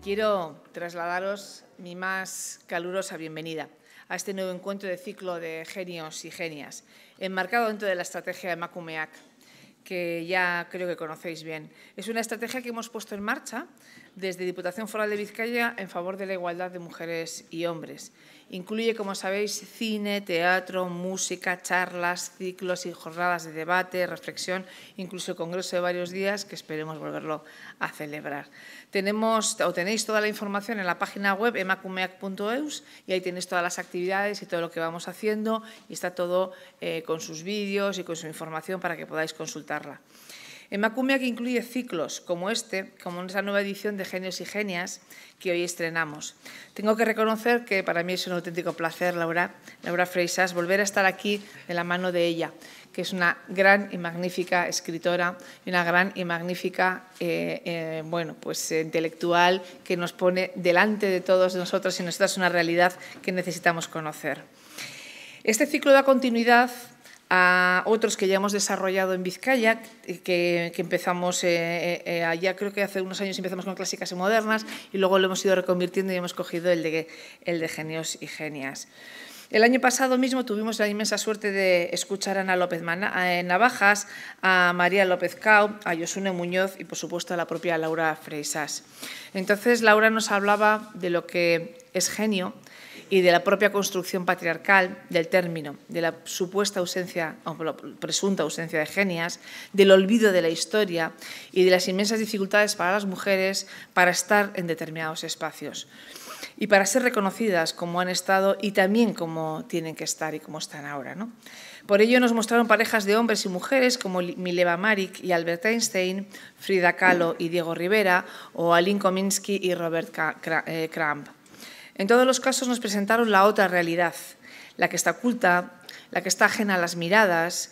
Quiero trasladaros mi más calurosa bienvenida a este nuevo encuentro de ciclo de genios y genias, enmarcado dentro de la estrategia de Emakumeak, que ya creo que conocéis bien. Es una estrategia que hemos puesto en marcha desde Diputación Foral de Vizcaya en favor de la igualdad de mujeres y hombres. Incluye, como sabéis, cine, teatro, música, charlas, ciclos y jornadas de debate, reflexión, incluso el congreso de varios días que esperemos volverlo a celebrar. Tenéis toda la información en la página web emakumeak.eus y ahí tenéis todas las actividades y todo lo que vamos haciendo y está todo con sus vídeos y con su información para que podáis consultarla. Emakumeak incluye ciclos como como esa nueva edición de Genios y Genias que hoy estrenamos. Tengo que reconocer que para mí es un auténtico placer, Laura Freixas, volver a estar aquí de la mano de ella, que es una gran y magnífica escritora y una gran y magnífica intelectual que nos pone delante de todos nosotros y nos da una realidad que necesitamos conocer. Este ciclo da continuidad a otros que ya hemos desarrollado en Vizcaya, que empezamos allá, creo que hace unos años empezamos con clásicas y modernas y luego lo hemos ido reconvirtiendo y hemos cogido el de Genios y Genias. El año pasado mismo tuvimos la inmensa suerte de escuchar a Ana López Navajas, a María López Cao, a Josune Muñoz y, por supuesto, a la propia Laura Freixas. Entonces, Laura nos hablaba de lo que es genio y de la propia construcción patriarcal del término, de la supuesta ausencia o presunta ausencia de genias, del olvido de la historia y de las inmensas dificultades para las mujeres para estar en determinados espacios y para ser reconocidas como han estado y también como tienen que estar y como están ahora, ¿no? Por ello nos mostraron parejas de hombres y mujeres como Mileva Maric y Albert Einstein, Frida Kahlo y Diego Rivera o Aline Kominsky y Robert Crumb. En todos los casos nos presentaron la otra realidad, la que está oculta, la que está ajena a las miradas,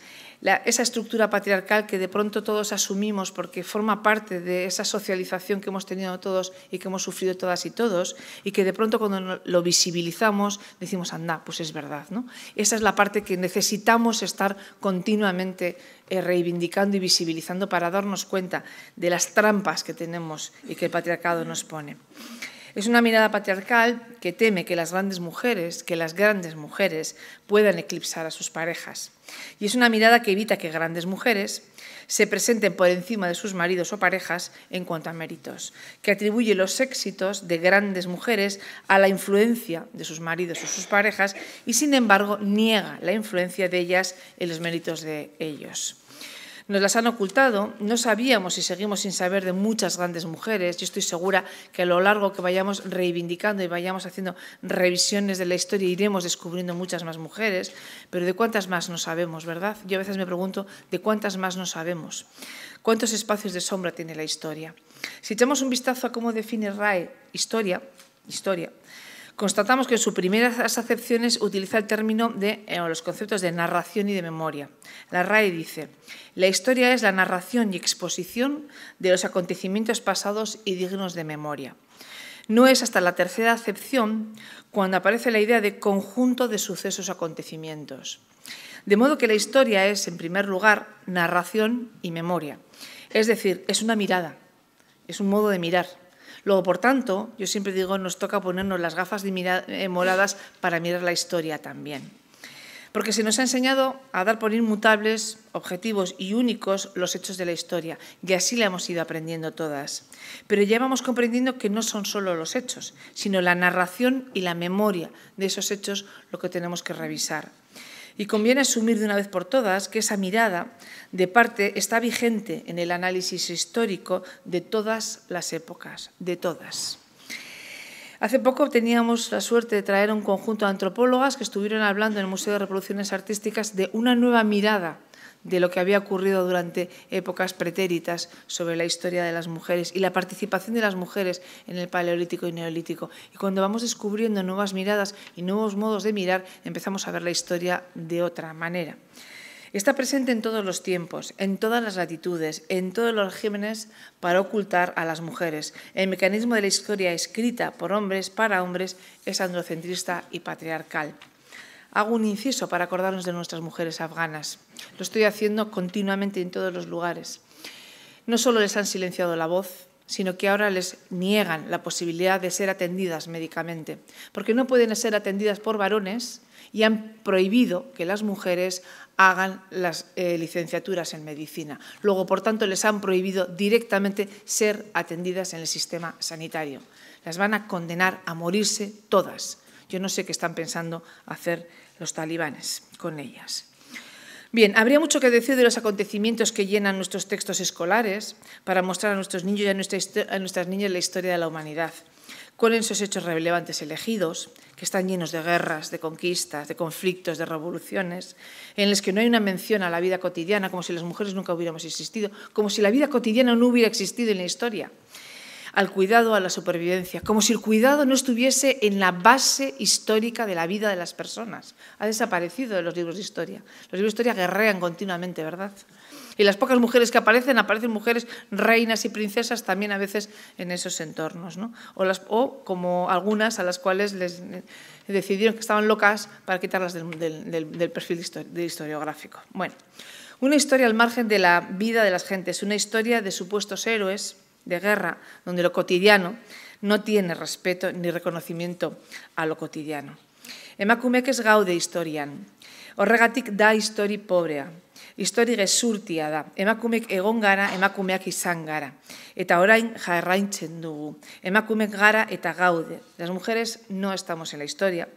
esa estructura patriarcal que de pronto todos asumimos porque forma parte de esa socialización que hemos tenido todos y que hemos sufrido todas y todos y que de pronto cuando lo visibilizamos decimos, anda, pues es verdad, ¿no? Esa es la parte que necesitamos estar continuamente reivindicando y visibilizando para darnos cuenta de las trampas que tenemos y que el patriarcado nos pone. Es una mirada patriarcal que teme que las grandes mujeres puedan eclipsar a sus parejas. Y es una mirada que evita que grandes mujeres se presenten por encima de sus maridos o parejas en cuanto a méritos, que atribuye los éxitos de grandes mujeres a la influencia de sus maridos o sus parejas y, sin embargo, niega la influencia de ellas en los méritos de ellos. Nos las han ocultado, no sabíamos y seguimos sin saber de muchas grandes mujeres. Yo estoy segura que a lo largo que vayamos reivindicando y vayamos haciendo revisiones de la historia iremos descubriendo muchas más mujeres, pero ¿de cuántas más no sabemos, verdad? Yo a veces me pregunto ¿de cuántas más no sabemos? ¿Cuántos espacios de sombra tiene la historia? Si echamos un vistazo a cómo define RAE historia, constatamos que en sus primeras acepciones utiliza el término los conceptos de narración y de memoria. La RAE dice: la historia es la narración y exposición de los acontecimientos pasados y dignos de memoria. No es hasta la tercera acepción cuando aparece la idea de conjunto de sucesos o acontecimientos. De modo que la historia es, en primer lugar, narración y memoria. Es decir, es una mirada, es un modo de mirar. Luego, por tanto, yo siempre digo, nos toca ponernos las gafas moradas para mirar la historia también. Porque se nos ha enseñado a dar por inmutables, objetivos y únicos los hechos de la historia, y así la hemos ido aprendiendo todas. Pero ya vamos comprendiendo que no son solo los hechos, sino la narración y la memoria de esos hechos lo que tenemos que revisar. Y conviene asumir de una vez por todas que esa mirada de parte está vigente en el análisis histórico de todas las épocas, de todas. Hace poco teníamos la suerte de traer a un conjunto de antropólogas que estuvieron hablando en el Museo de Reproducciones Artísticas de una nueva mirada de lo que había ocurrido durante épocas pretéritas sobre la historia de las mujeres y la participación de las mujeres en el Paleolítico y Neolítico. Y cuando vamos descubriendo nuevas miradas y nuevos modos de mirar, empezamos a ver la historia de otra manera. Está presente en todos los tiempos, en todas las latitudes, en todos los regímenes para ocultar a las mujeres. El mecanismo de la historia escrita por hombres para hombres es androcentrista y patriarcal. Hago un inciso para acordarnos de nuestras mujeres afganas. Lo estoy haciendo continuamente en todos los lugares. No solo les han silenciado la voz, sino que ahora les niegan la posibilidad de ser atendidas médicamente, porque no pueden ser atendidas por varones y han prohibido que las mujeres hagan las licenciaturas en medicina. Luego, por tanto, les han prohibido directamente ser atendidas en el sistema sanitario. Las van a condenar a morirse todas. Yo no sé qué están pensando hacer los talibanes con ellas. Bien, habría mucho que decir de los acontecimientos que llenan nuestros textos escolares para mostrar a nuestros niños y a nuestras niñas la historia de la humanidad. ¿Cuáles son esos hechos relevantes elegidos, que están llenos de guerras, de conquistas, de conflictos, de revoluciones, en los que no hay una mención a la vida cotidiana, como si las mujeres nunca hubiéramos existido, como si la vida cotidiana no hubiera existido en la historia? Al cuidado, a la supervivencia, como si el cuidado no estuviese en la base histórica de la vida de las personas. Ha desaparecido de los libros de historia. Los libros de historia guerrean continuamente, ¿verdad? Y las pocas mujeres que aparecen mujeres reinas y princesas también a veces en esos entornos, ¿no? O como algunas a las cuales les decidieron que estaban locas para quitarlas del perfil historiográfico. Bueno, una historia al margen de la vida de las gentes, una historia de supuestos héroes de guerra, donde lo cotidiano no tiene respeto ni reconocimiento a lo cotidiano. Emakumeek ez gaude historian. Horregatik da histori pobrea. Histori gezurtia da. Emakumeek egon gara, emakumeak izan gara. Eta orain jarraintzen dugu. Emakumeek gara eta gaude. Las mujeres no estamos en la historia.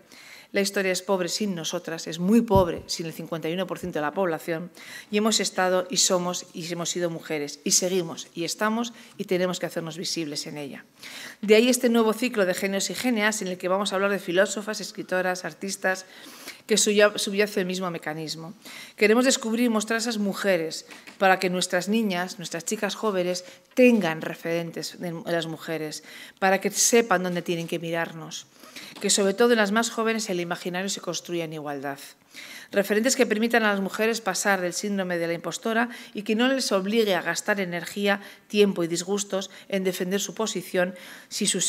La historia es pobre sin nosotras, es muy pobre sin el 51% de la población, y hemos estado y somos y hemos sido mujeres, y seguimos y estamos y tenemos que hacernos visibles en ella. De ahí este nuevo ciclo de Genios y Genias en el que vamos a hablar de filósofas, escritoras, artistas, que subyace el mismo mecanismo. Queremos descubrir y mostrar a esas mujeres para que nuestras niñas, nuestras chicas jóvenes, tengan referentes de las mujeres, para que sepan dónde tienen que mirarnos. Que sobre todo en las más jóvenes el imaginario se construya en igualdad. Referentes que permitan a las mujeres pasar del síndrome de la impostora y que no les obligue a gastar energía, tiempo y disgustos en defender su posición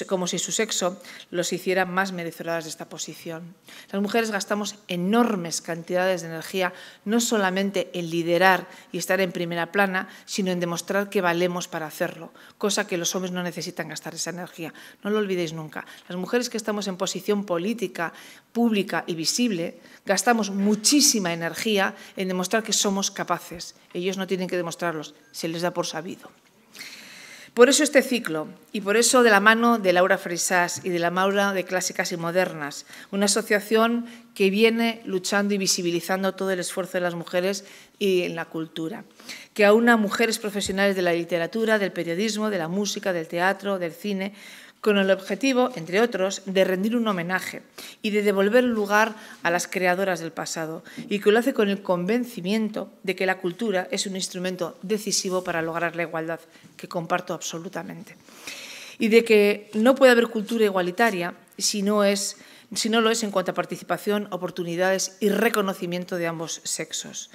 como si su sexo los hiciera más merecedoras de esta posición. Las mujeres gastamos enormes cantidades de energía no solamente en liderar y estar en primera plana, sino en demostrar que valemos para hacerlo, cosa que los hombres no necesitan gastar esa energía. No lo olvidéis nunca. Las mujeres que estamos en posición política, pública y visible, gastamos muchísima energía en demostrar que somos capaces. Ellos no tienen que demostrarlos, se les da por sabido. Por eso este ciclo, y por eso de la mano de Laura Freixas y de la Maura de Clásicas y Modernas, una asociación que viene luchando y visibilizando todo el esfuerzo de las mujeres y en la cultura, que aúna mujeres profesionales de la literatura, del periodismo, de la música, del teatro, del cine, con el objetivo, entre otros, de rendir un homenaje y de devolver el lugar a las creadoras del pasado, y que lo hace con el convencimiento de que la cultura es un instrumento decisivo para lograr la igualdad, que comparto absolutamente, y de que no puede haber cultura igualitaria si no lo es en cuanto a participación, oportunidades y reconocimiento de ambos sexos.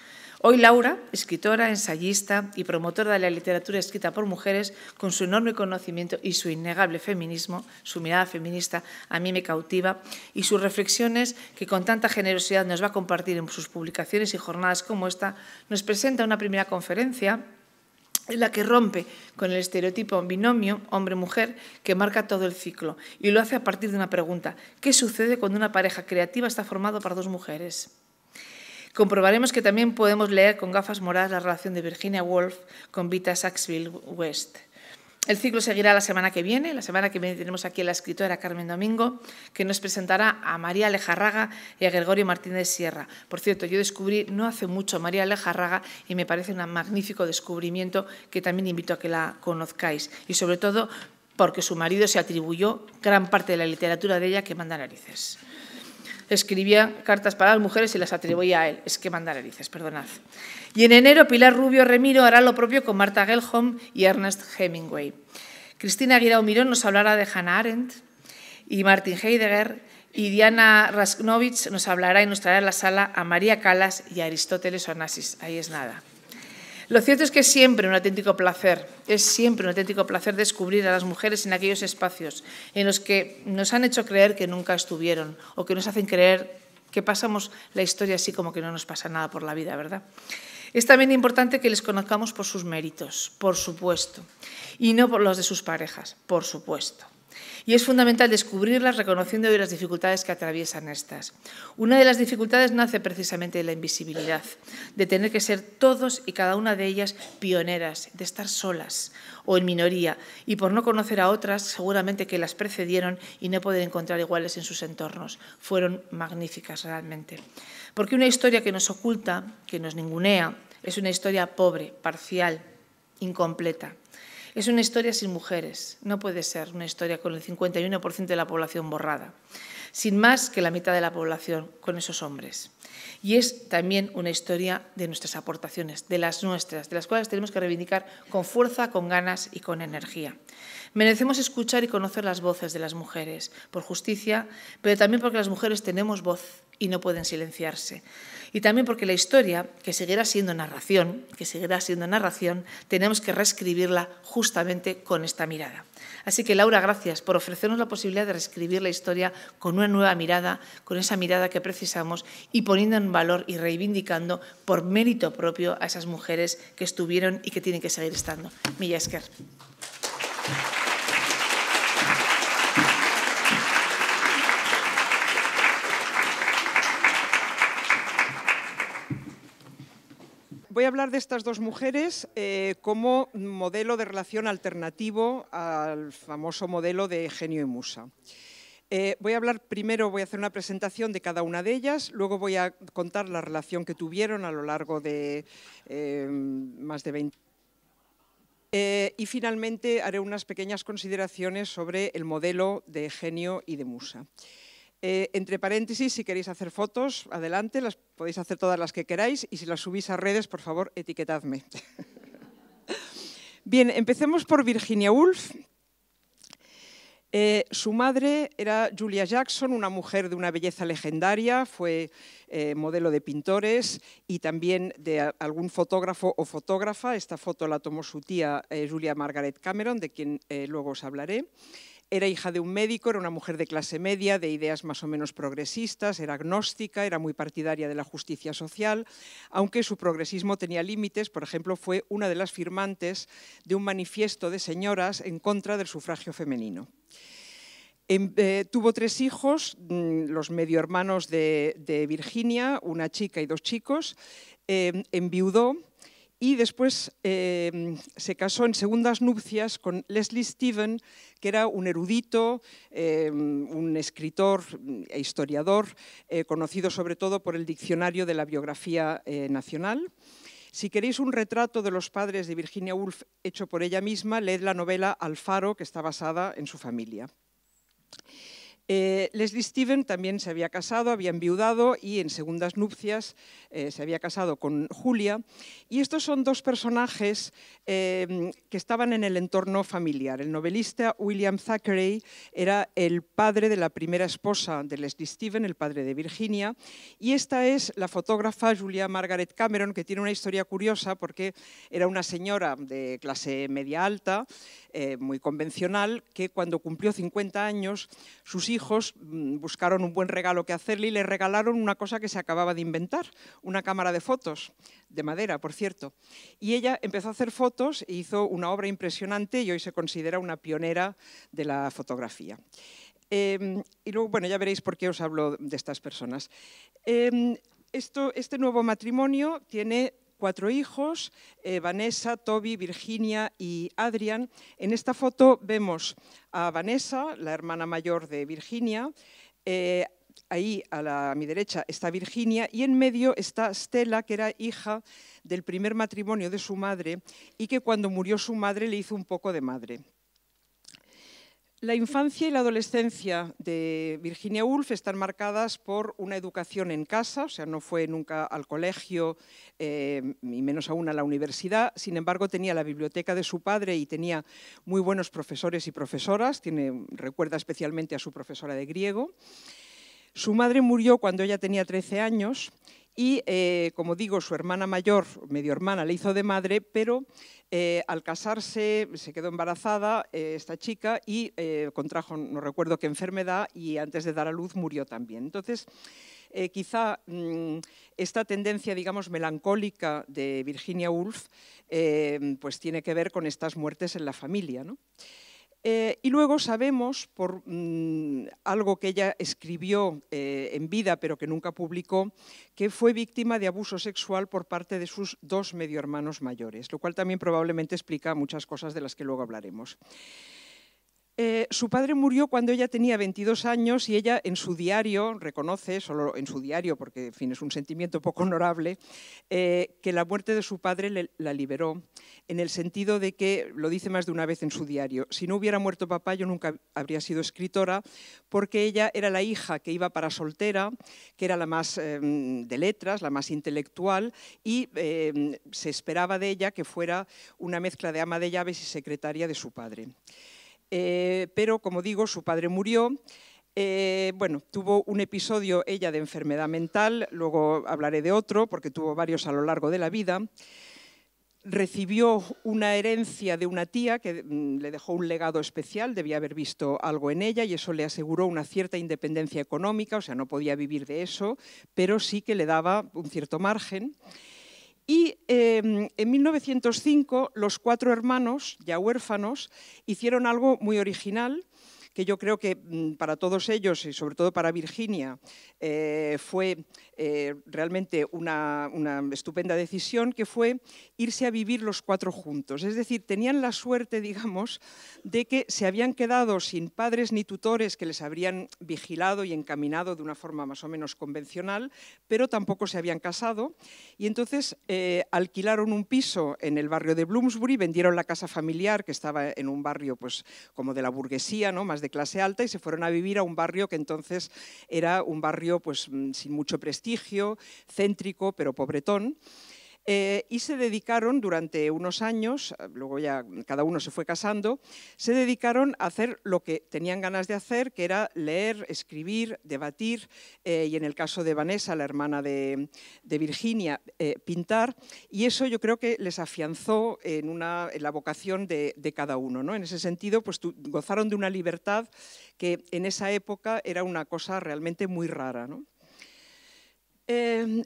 Hoy Laura, escritora, ensayista y promotora de la literatura escrita por mujeres, con su enorme conocimiento y su innegable feminismo, su mirada feminista a mí me cautiva, y sus reflexiones que con tanta generosidad nos va a compartir en sus publicaciones y jornadas como esta, nos presenta una primera conferencia en la que rompe con el estereotipo binomio hombre-mujer que marca todo el ciclo, y lo hace a partir de una pregunta: ¿qué sucede cuando una pareja creativa está formada por dos mujeres? Comprobaremos que también podemos leer con gafas moradas la relación de Virginia Woolf con Vita Sackville West. El ciclo seguirá la semana que viene. La semana que viene tenemos aquí a la escritora Carmen Domingo, que nos presentará a María Lejarraga y a Gregorio Martínez Sierra. Por cierto, yo descubrí no hace mucho a María Lejarraga y me parece un magnífico descubrimiento que también invito a que la conozcáis. Y sobre todo porque su marido se atribuyó gran parte de la literatura de ella, que manda narices. Escribía cartas para las mujeres y las atribuía a él. Es que manda narices, perdonad. Y en enero Pilar Rubio Remiro hará lo propio con Martha Gellhorn y Ernest Hemingway. Cristina Guirao Mirón nos hablará de Hannah Arendt y Martin Heidegger, y Diana Rasnovich nos hablará y nos traerá a la sala a María Callas y a Aristóteles Onassis. Ahí es nada. Lo cierto es que es siempre un auténtico placer descubrir a las mujeres en aquellos espacios en los que nos han hecho creer que nunca estuvieron, o que nos hacen creer que pasamos la historia así como que no nos pasa nada por la vida, ¿verdad? Es también importante que les conozcamos por sus méritos, por supuesto, y no por los de sus parejas, por supuesto. Y es fundamental descubrirlas reconociendo hoy las dificultades que atraviesan estas. Una de las dificultades nace precisamente de la invisibilidad, de tener que ser todos y cada una de ellas pioneras, de estar solas o en minoría, y por no conocer a otras, seguramente que las precedieron y no poder encontrar iguales en sus entornos. Fueron magníficas realmente. Porque una historia que nos oculta, que nos ningunea, es una historia pobre, parcial, incompleta. Es una historia sin mujeres, no puede ser una historia con el 51% de la población borrada, sin más que la mitad de la población con esos hombres. Y es también una historia de nuestras aportaciones, de las nuestras, de las cuales tenemos que reivindicar con fuerza, con ganas y con energía. Merecemos escuchar y conocer las voces de las mujeres, por justicia, pero también porque las mujeres tenemos voz y no pueden silenciarse. Y también porque la historia, que seguirá siendo narración, tenemos que reescribirla justamente con esta mirada. Así que, Laura, gracias por ofrecernos la posibilidad de reescribir la historia con una nueva mirada, con esa mirada que precisamos y poniendo en valor y reivindicando por mérito propio a esas mujeres que estuvieron y que tienen que seguir estando. Mila esker. Voy a hablar de estas dos mujeres como modelo de relación alternativo al famoso modelo de genio y musa. Voy a hacer una presentación de cada una de ellas, luego voy a contar la relación que tuvieron a lo largo de más de 20 años. Y finalmente haré unas pequeñas consideraciones sobre el modelo de genio y de musa. Entre paréntesis, si queréis hacer fotos, adelante, las podéis hacer todas las que queráis y si las subís a redes, por favor, etiquetadme. Bien, empecemos por Virginia Woolf. Su madre era Julia Jackson, una mujer de una belleza legendaria, fue modelo de pintores y también de algún fotógrafo o fotógrafa. Esta foto la tomó su tía Julia Margaret Cameron, de quien luego os hablaré. Era hija de un médico, era una mujer de clase media, de ideas más o menos progresistas, era agnóstica, era muy partidaria de la justicia social, aunque su progresismo tenía límites. Por ejemplo, fue una de las firmantes de un manifiesto de señoras en contra del sufragio femenino. Tuvo 3 hijos, los medio hermanos de Virginia, una chica y 2 chicos, enviudó. Y después se casó en segundas nupcias con Leslie Stephen, que era un erudito, un escritor e historiador, conocido sobre todo por el Diccionario de la Biografía Nacional. Si queréis un retrato de los padres de Virginia Woolf hecho por ella misma, leed la novela Alfaro, que está basada en su familia. Leslie Stephen también se había casado, había enviudado y en segundas nupcias se había casado con Julia. Y estos son 2 personajes que estaban en el entorno familiar. El novelista William Thackeray era el padre de la primera esposa de Leslie Stephen, el padre de Virginia. Y esta es la fotógrafa Julia Margaret Cameron, que tiene una historia curiosa porque era una señora de clase media alta, muy convencional, que cuando cumplió 50 años, sus hijos buscaron un buen regalo que hacerle y le regalaron una cosa que se acababa de inventar, una cámara de fotos, de madera, por cierto. Y ella empezó a hacer fotos e hizo una obra impresionante y hoy se considera una pionera de la fotografía. Y luego, bueno, ya veréis por qué os hablo de estas personas. Este nuevo matrimonio tiene 4 hijos, Vanessa, Toby, Virginia y Adrian. En esta foto vemos a Vanessa, la hermana mayor de Virginia. Ahí a mi derecha está Virginia y en medio está Stella, que era hija del primer matrimonio de su madre y que cuando murió su madre le hizo un poco de madre. La infancia y la adolescencia de Virginia Woolf están marcadas por una educación en casa, o sea, no fue nunca al colegio, y menos aún a la universidad. Sin embargo, tenía la biblioteca de su padre y tenía muy buenos profesores y profesoras. Recuerda especialmente a su profesora de griego. Su madre murió cuando ella tenía 13 años y, como digo, su hermana mayor, medio hermana, le hizo de madre, pero al casarse se quedó embarazada esta chica y contrajo, no recuerdo qué enfermedad, y antes de dar a luz murió también. Entonces, quizá esta tendencia, digamos, melancólica de Virginia Woolf pues tiene que ver con estas muertes en la familia, ¿no? Y luego sabemos, por algo que ella escribió en vida pero que nunca publicó, que fue víctima de abuso sexual por parte de sus dos medio hermanos mayores, lo cual también probablemente explica muchas cosas de las que luego hablaremos. Su padre murió cuando ella tenía 22 años y ella en su diario reconoce, solo en su diario porque en fin, es un sentimiento poco honorable, que la muerte de su padre la liberó, en el sentido de que, lo dice más de una vez en su diario, si no hubiera muerto papá yo nunca habría sido escritora, porque ella era la hija que iba para soltera, que era la más de letras, la más intelectual, y se esperaba de ella que fuera una mezcla de ama de llaves y secretaria de su padre. Pero, como digo, su padre murió. Bueno, tuvo un episodio ella de enfermedad mental, luego hablaré de otro, porque tuvo varios a lo largo de la vida. Recibió una herencia de una tía que le dejó un legado especial, debía haber visto algo en ella y eso le aseguró una cierta independencia económica, o sea, no podía vivir de eso, pero sí que le daba un cierto margen. Y en 1905 los 4 hermanos, ya huérfanos, hicieron algo muy original, que yo creo que para todos ellos y sobre todo para Virginia fue realmente una estupenda decisión, que fue irse a vivir los 4 juntos. Es decir, tenían la suerte, digamos, de que se habían quedado sin padres ni tutores que les habrían vigilado y encaminado de una forma más o menos convencional, pero tampoco se habían casado y entonces alquilaron un piso en el barrio de Bloomsbury, vendieron la casa familiar que estaba en un barrio pues como de la burguesía, ¿no? Más de clase alta, y se fueron a vivir a un barrio que entonces era un barrio pues sin mucho prestigio, céntrico pero pobretón. Y se dedicaron durante unos años, luego ya cada uno se fue casando, se dedicaron a hacer lo que tenían ganas de hacer, que era leer, escribir, debatir, y en el caso de Vanessa, la hermana de Virginia, pintar, y eso yo creo que les afianzó en la vocación de cada uno, ¿no? En ese sentido, pues gozaron de una libertad que en esa época era una cosa realmente muy rara, ¿no?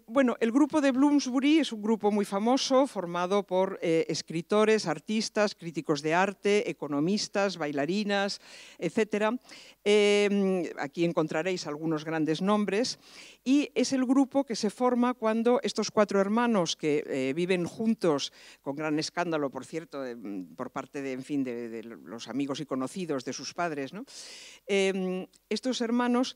Bueno, el grupo de Bloomsbury es un grupo muy famoso, formado por escritores, artistas, críticos de arte, economistas, bailarinas, etc. Aquí encontraréis algunos grandes nombres y es el grupo que se forma cuando estos 4 hermanos que viven juntos, con gran escándalo, por cierto, por parte de, en fin, de los amigos y conocidos de sus padres, ¿no? Estos hermanos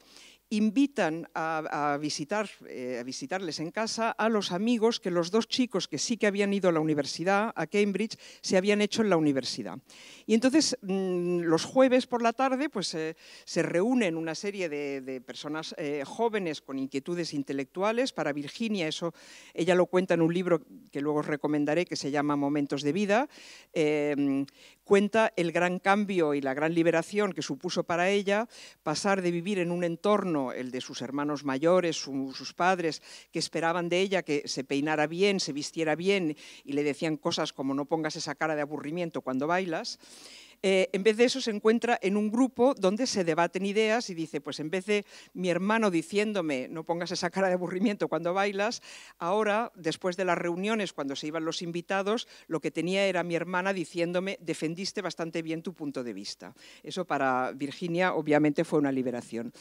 invitan a visitarles en casa a los amigos que los 2 chicos que sí que habían ido a la universidad, a Cambridge, se habían hecho en la universidad. Y entonces los jueves por la tarde pues, se reúnen una serie de personas jóvenes con inquietudes intelectuales. Para Virginia, eso ella lo cuenta en un libro que luego os recomendaré, que se llama Momentos de vida. Cuenta el gran cambio y la gran liberación que supuso para ella pasar de vivir en un entorno, el de sus hermanos mayores, sus padres, que esperaban de ella que se peinara bien, se vistiera bien y le decían cosas como no pongas esa cara de aburrimiento cuando bailas. En vez de eso se encuentra en un grupo donde se debaten ideas y dice, pues en vez de mi hermano diciéndome no pongas esa cara de aburrimiento cuando bailas, ahora, después de las reuniones, cuando se iban los invitados, lo que tenía era mi hermana diciéndome defendiste bastante bien tu punto de vista. Eso para Virginia obviamente fue una liberación.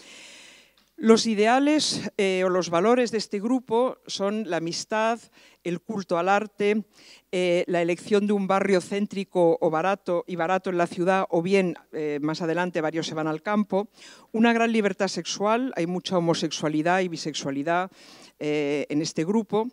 Los ideales o los valores de este grupo son la amistad, el culto al arte, la elección de un barrio céntrico o barato en la ciudad, o bien más adelante varios se van al campo, una gran libertad sexual, hay mucha homosexualidad y bisexualidad en este grupo.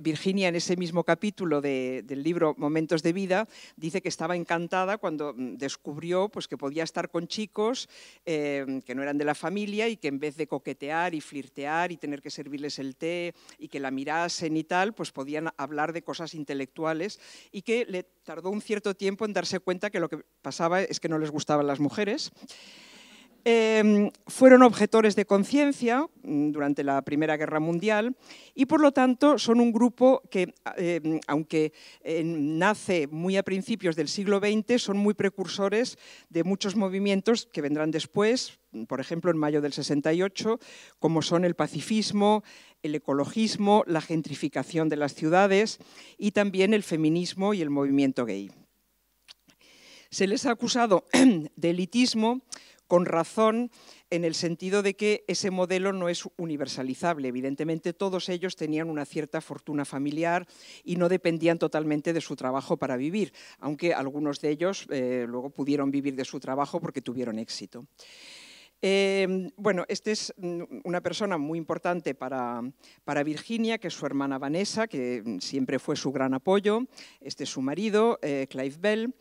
Virginia, en ese mismo capítulo del libro Momentos de vida, dice que estaba encantada cuando descubrió pues, que podía estar con chicos que no eran de la familia y que en vez de coquetear y flirtear y tener que servirles el té y que la mirasen y tal, pues podían hablar de cosas intelectuales, y que le tardó un cierto tiempo en darse cuenta que lo que pasaba es que no les gustaban las mujeres. Fueron objetores de conciencia durante la Primera Guerra Mundial y, por lo tanto, son un grupo que, aunque nace muy a principios del siglo XX, son muy precursores de muchos movimientos que vendrán después, por ejemplo, en mayo del 68, como son el pacifismo, el ecologismo, la gentrificación de las ciudades y también el feminismo y el movimiento gay. Se les ha acusado de elitismo, con razón, en el sentido de que ese modelo no es universalizable. Evidentemente, todos ellos tenían una cierta fortuna familiar y no dependían totalmente de su trabajo para vivir, aunque algunos de ellos luego pudieron vivir de su trabajo porque tuvieron éxito. Bueno, esta es una persona muy importante para Virginia, que es su hermana Vanessa, que siempre fue su gran apoyo. Este es su marido, Clive Bell.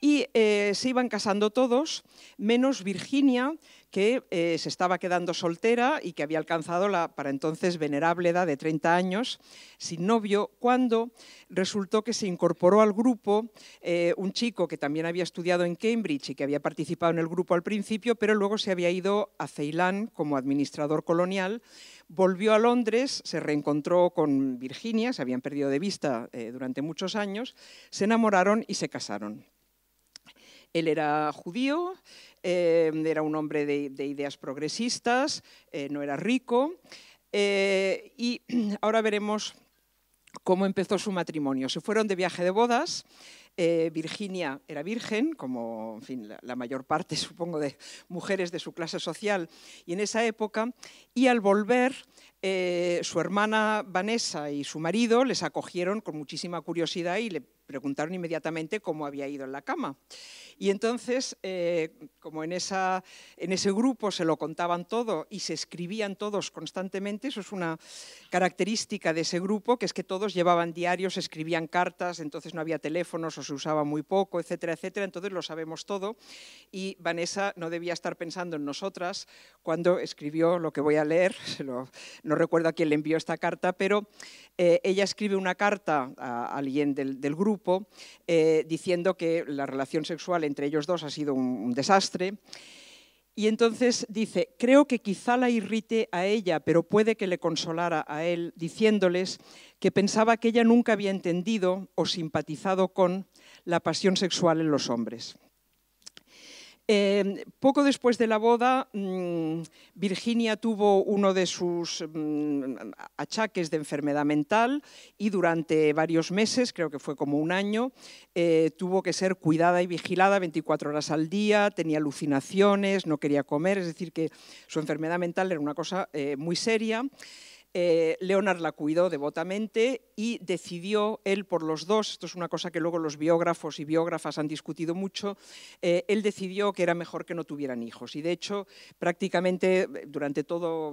Y se iban casando todos, menos Virginia, que se estaba quedando soltera y que había alcanzado la para entonces venerable edad de 30 años, sin novio, cuando resultó que se incorporó al grupo un chico que también había estudiado en Cambridge y que había participado en el grupo al principio, pero luego se había ido a Ceilán como administrador colonial. Volvió a Londres, se reencontró con Virginia, se habían perdido de vista durante muchos años, se enamoraron y se casaron. Él era judío, era un hombre de ideas progresistas, no era rico, y ahora veremos cómo empezó su matrimonio. Se fueron de viaje de bodas. Virginia era virgen, como en fin, la mayor parte, supongo, de mujeres de su clase social y en esa época, y al volver, su hermana Vanessa y su marido les acogieron con muchísima curiosidad y le preguntaron inmediatamente cómo había ido en la cama. Y entonces, como en ese grupo se lo contaban todo y se escribían todos constantemente, eso es una característica de ese grupo, que es que todos llevaban diarios, escribían cartas, entonces no había teléfonos o se usaba muy poco, etcétera, etcétera, entonces lo sabemos todo. Y Vanessa no debía estar pensando en nosotras cuando escribió lo que voy a leer, no recuerdo a quién le envió esta carta, pero ella escribe una carta a alguien del grupo diciendo que la relación sexual entre ellos dos ha sido un desastre. Y entonces dice, creo que quizá la irrite a ella, pero puede que le consolara a él, diciéndoles que pensaba que ella nunca había entendido o simpatizado con la pasión sexual en los hombres. Poco después de la boda, Virginia tuvo uno de sus achaques de enfermedad mental y durante varios meses, creo que fue como un año, tuvo que ser cuidada y vigilada 24 horas al día, tenía alucinaciones, no quería comer, es decir, que su enfermedad mental era una cosa muy seria. Leonard la cuidó devotamente y decidió él por los dos, esto es una cosa que luego los biógrafos y biógrafas han discutido mucho, él decidió que era mejor que no tuvieran hijos y de hecho prácticamente durante toda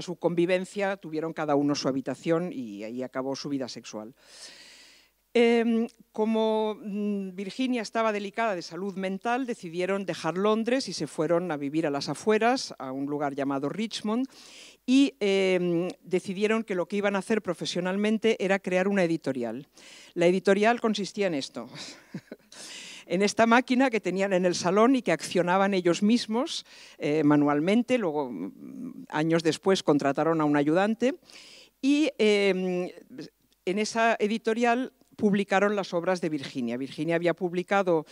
su convivencia tuvieron cada uno su habitación y ahí acabó su vida sexual. Como Virginia estaba delicada de salud mental, decidieron dejar Londres y se fueron a vivir a las afueras, a un lugar llamado Richmond, y decidieron que lo que iban a hacer profesionalmente era crear una editorial. La editorial consistía en esto, en esta máquina que tenían en el salón y que accionaban ellos mismos manualmente, luego años después contrataron a un ayudante, y en esa editorial publicaron las obras de Virginia. Virginia había publicado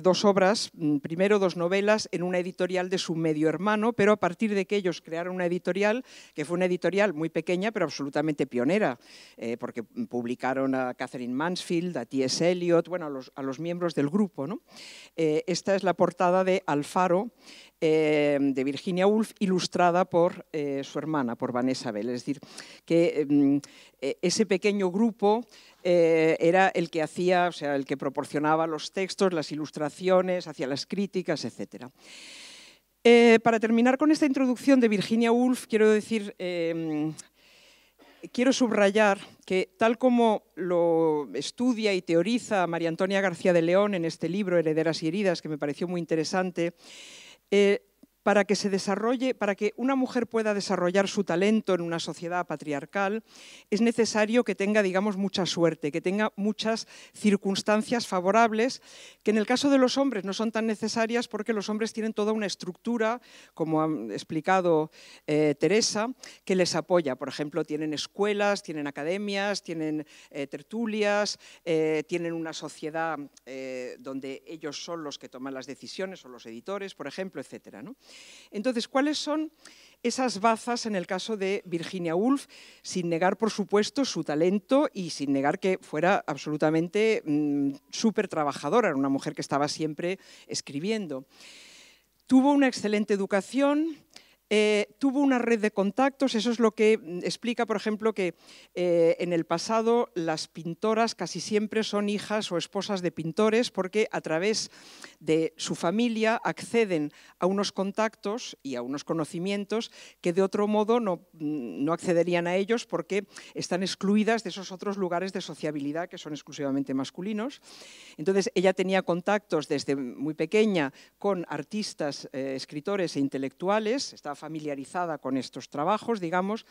dos obras, primero dos novelas en una editorial de su medio hermano, pero a partir de que ellos crearon una editorial, que fue una editorial muy pequeña pero absolutamente pionera, porque publicaron a Catherine Mansfield, a T.S. Eliot, bueno, a los miembros del grupo, ¿no? Esta es la portada de Alfaro, de Virginia Woolf, ilustrada por su hermana, por Vanessa Bell. Es decir, que ese pequeño grupo era el que hacía, o sea, el que proporcionaba los textos, las ilustraciones, hacía las críticas, etc. Para terminar con esta introducción de Virginia Woolf, quiero decir, quiero subrayar que tal como lo estudia y teoriza María Antonia García de León en este libro, Herederas y heridas, que me pareció muy interesante, para que se desarrolle, para que una mujer pueda desarrollar su talento en una sociedad patriarcal, es necesario que tenga, digamos, mucha suerte, que tenga muchas circunstancias favorables, que en el caso de los hombres no son tan necesarias porque los hombres tienen toda una estructura, como ha explicado Teresa, que les apoya. Por ejemplo, tienen escuelas, tienen academias, tienen tertulias, tienen una sociedad donde ellos son los que toman las decisiones, o los editores, por ejemplo, etcétera, ¿no? Entonces, ¿cuáles son esas bazas en el caso de Virginia Woolf? Sin negar, por supuesto, su talento y sin negar que fuera absolutamente súper trabajadora, era una mujer que estaba siempre escribiendo. Tuvo una excelente educación, tuvo una red de contactos, eso es lo que explica, por ejemplo, que en el pasado las pintoras casi siempre son hijas o esposas de pintores porque a través de su familia acceden a unos contactos y a unos conocimientos que de otro modo no accederían a ellos porque están excluidas de esos otros lugares de sociabilidad que son exclusivamente masculinos. Entonces ella tenía contactos desde muy pequeña con artistas, escritores e intelectuales, estaba familiarizada con estos trabajos, digamos.